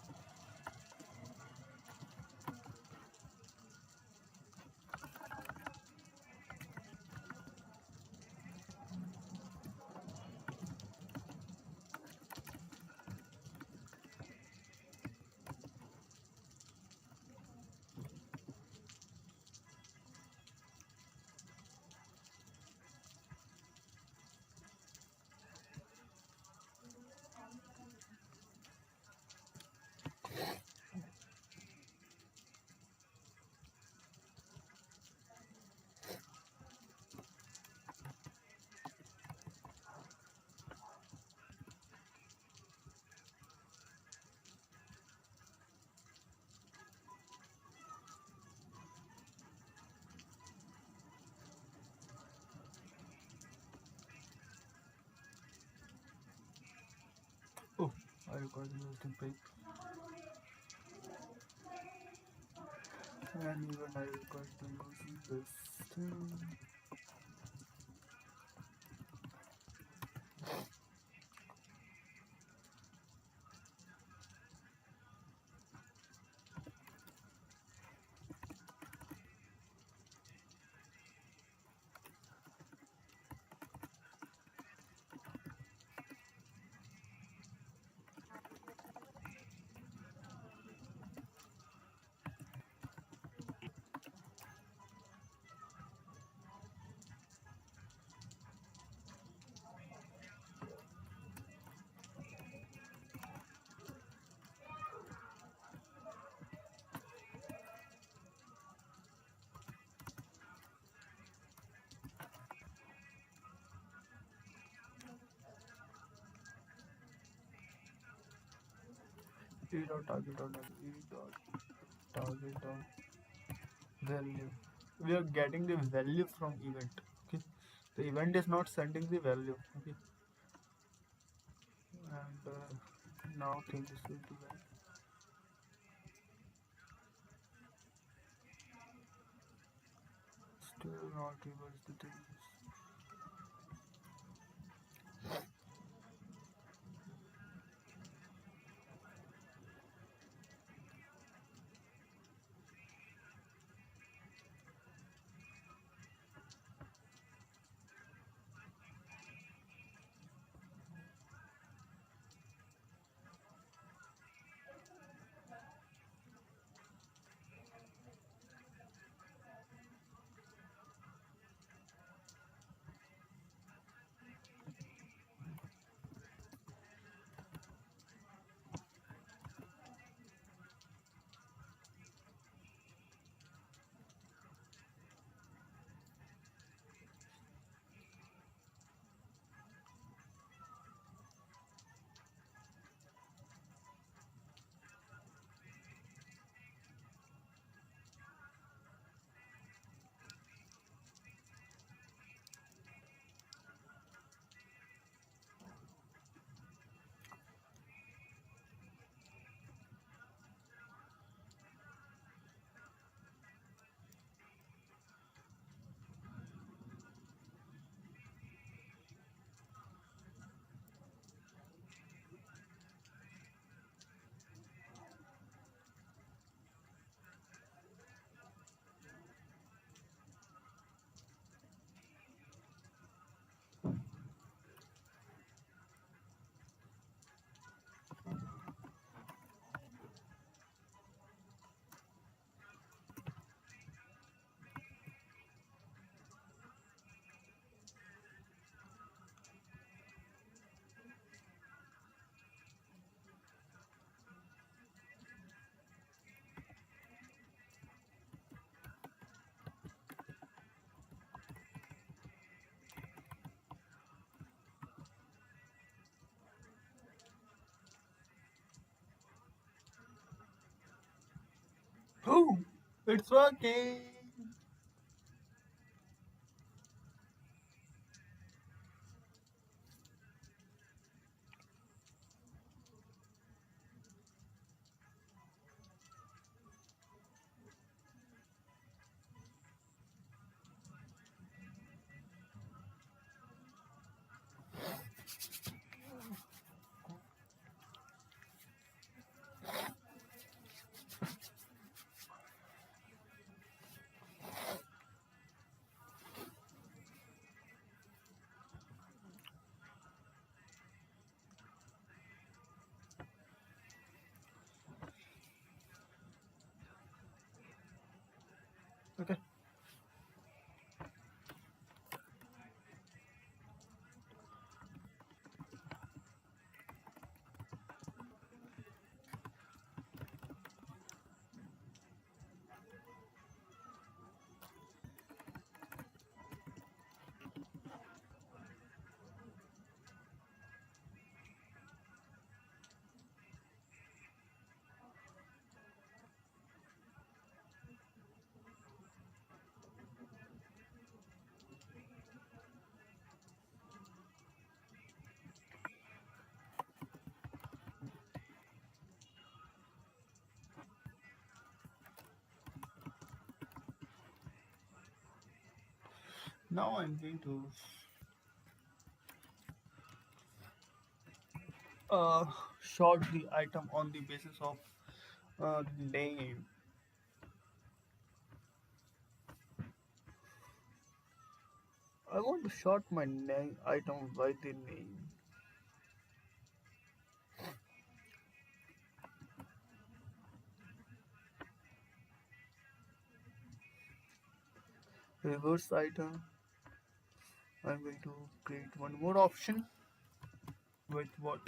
requires using pipe, and even I require to use this thing. E dot target dot e dot target dot value. We are getting the value from event. Okay, the event is not sending the value. Okay, and now things will be well. Still not reverse the things. Oh, it's working. Okay. Now I'm going to uh, sort the item on the basis of name. I want to sort my name item by the name. Reverse item. I'm going to create one more option with what?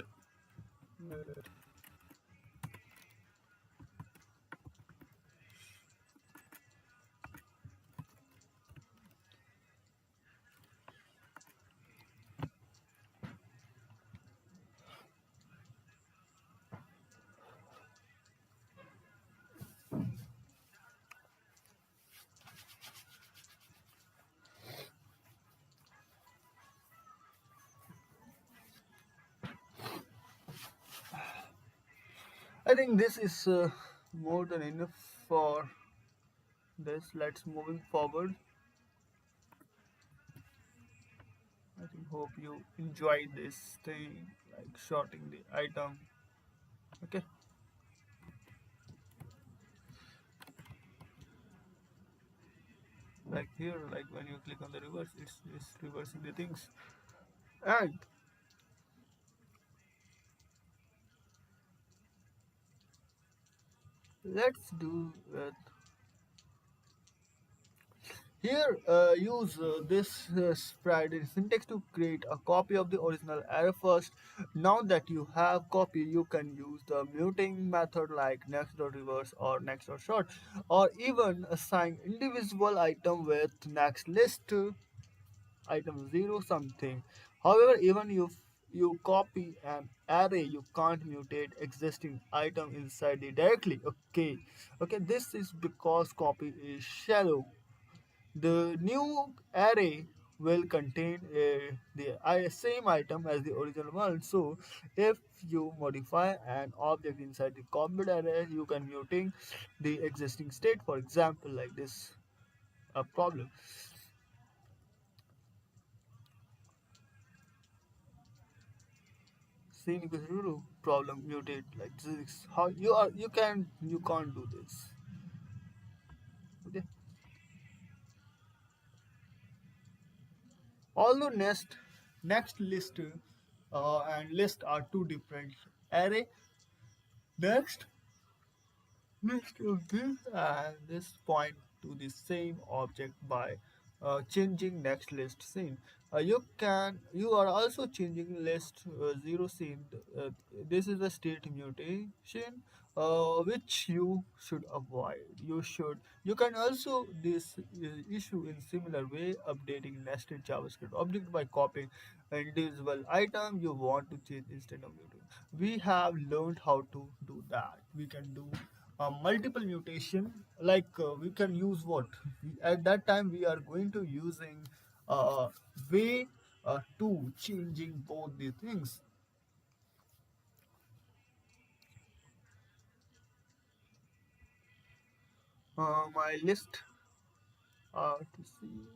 I think this is more than enough for this. Let's moving forward. I think hope you enjoy this thing like sorting the item. Okay, like here, like when you click on the reverse, it's reversing the things. And let's do here, use this sprite in syntax to create a copy of the original array first. Now that you have copy, you can use the muting method like next.reverse or next.short, or even assign individual item with next list item 0 something. However, even if you copy an array, you can't mutate existing item inside it directly. Okay, this is because copy is shallow. The new array will contain the same item as the original one. So, if you modify an object inside the copied array, you can mutate the existing state. For example, like this problem. Scene equals Ruru problem mutate like this. How you can't do this. Okay. Although next list and list are two different array. Next list of this and this point to the same object by changing next list scene. You are also changing list zero scene. Uh, this is a state mutation which you should avoid. You can also this issue in similar way updating nested JavaScript object by copying individual item you want to change instead of muting. We have learned how to do that. We can do multiple mutation like we can use what at that time we are going to using way to changing both the things. My list to see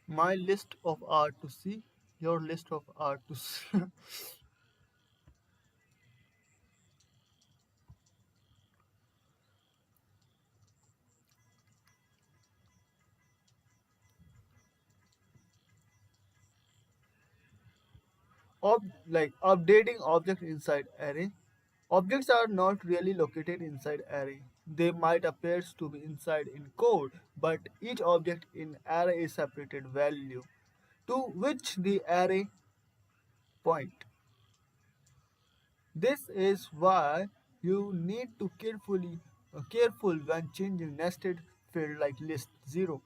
my list of R to see your list of R to see. Like updating object inside array. Objects are not really located inside array. They might appear to be inside in code, but each object in array is separated value to which the array point. This is why you need to careful when changing nested field like list 0.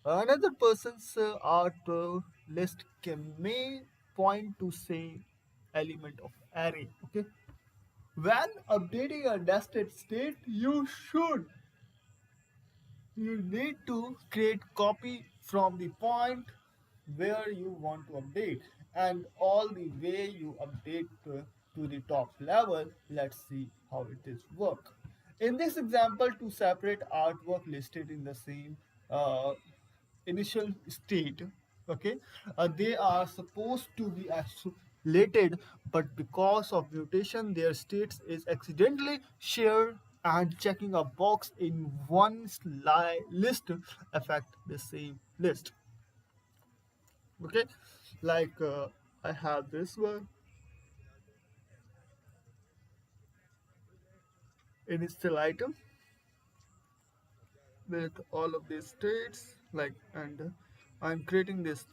Another person's art list can may point to same element of array. Okay. When updating a nested state, you need to create copy from the point where you want to update and all the way you update to the top level. Let's see how it is work. In this example, to separate artwork listed in the same uh, initial state, okay, they are supposed to be isolated, but because of mutation, their states is accidentally shared, and checking a box in one list affect the same list. Okay, like I have this one initial item with all of these states, like, and I'm creating this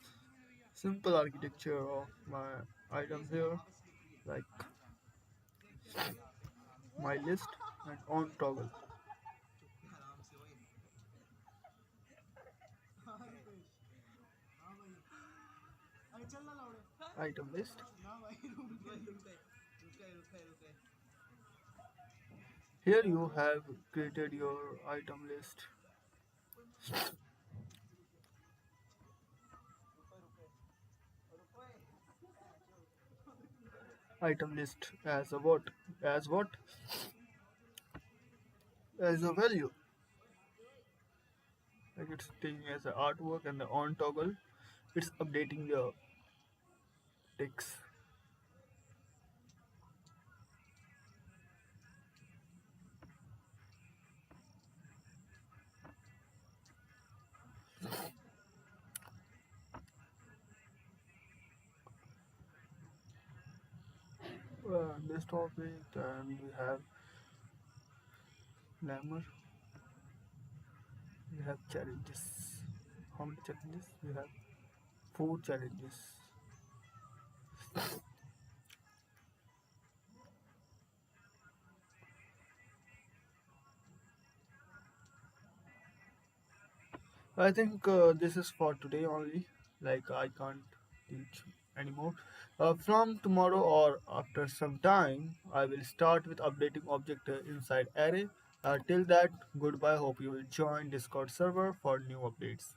simple architecture of my items here, like my list and on toggle item list. Here you have created your item list. Item list as a what? As what? As a value. Like it's taking as an artwork, and the on toggle, it's updating the text. This topic, and we have glamour. We have challenges. How many challenges? We have four challenges. I think this is for today only. Like I can't teach anymore. From tomorrow or after some time, I will start with updating object inside array. Till that, goodbye. Hope you will join Discord server for new updates.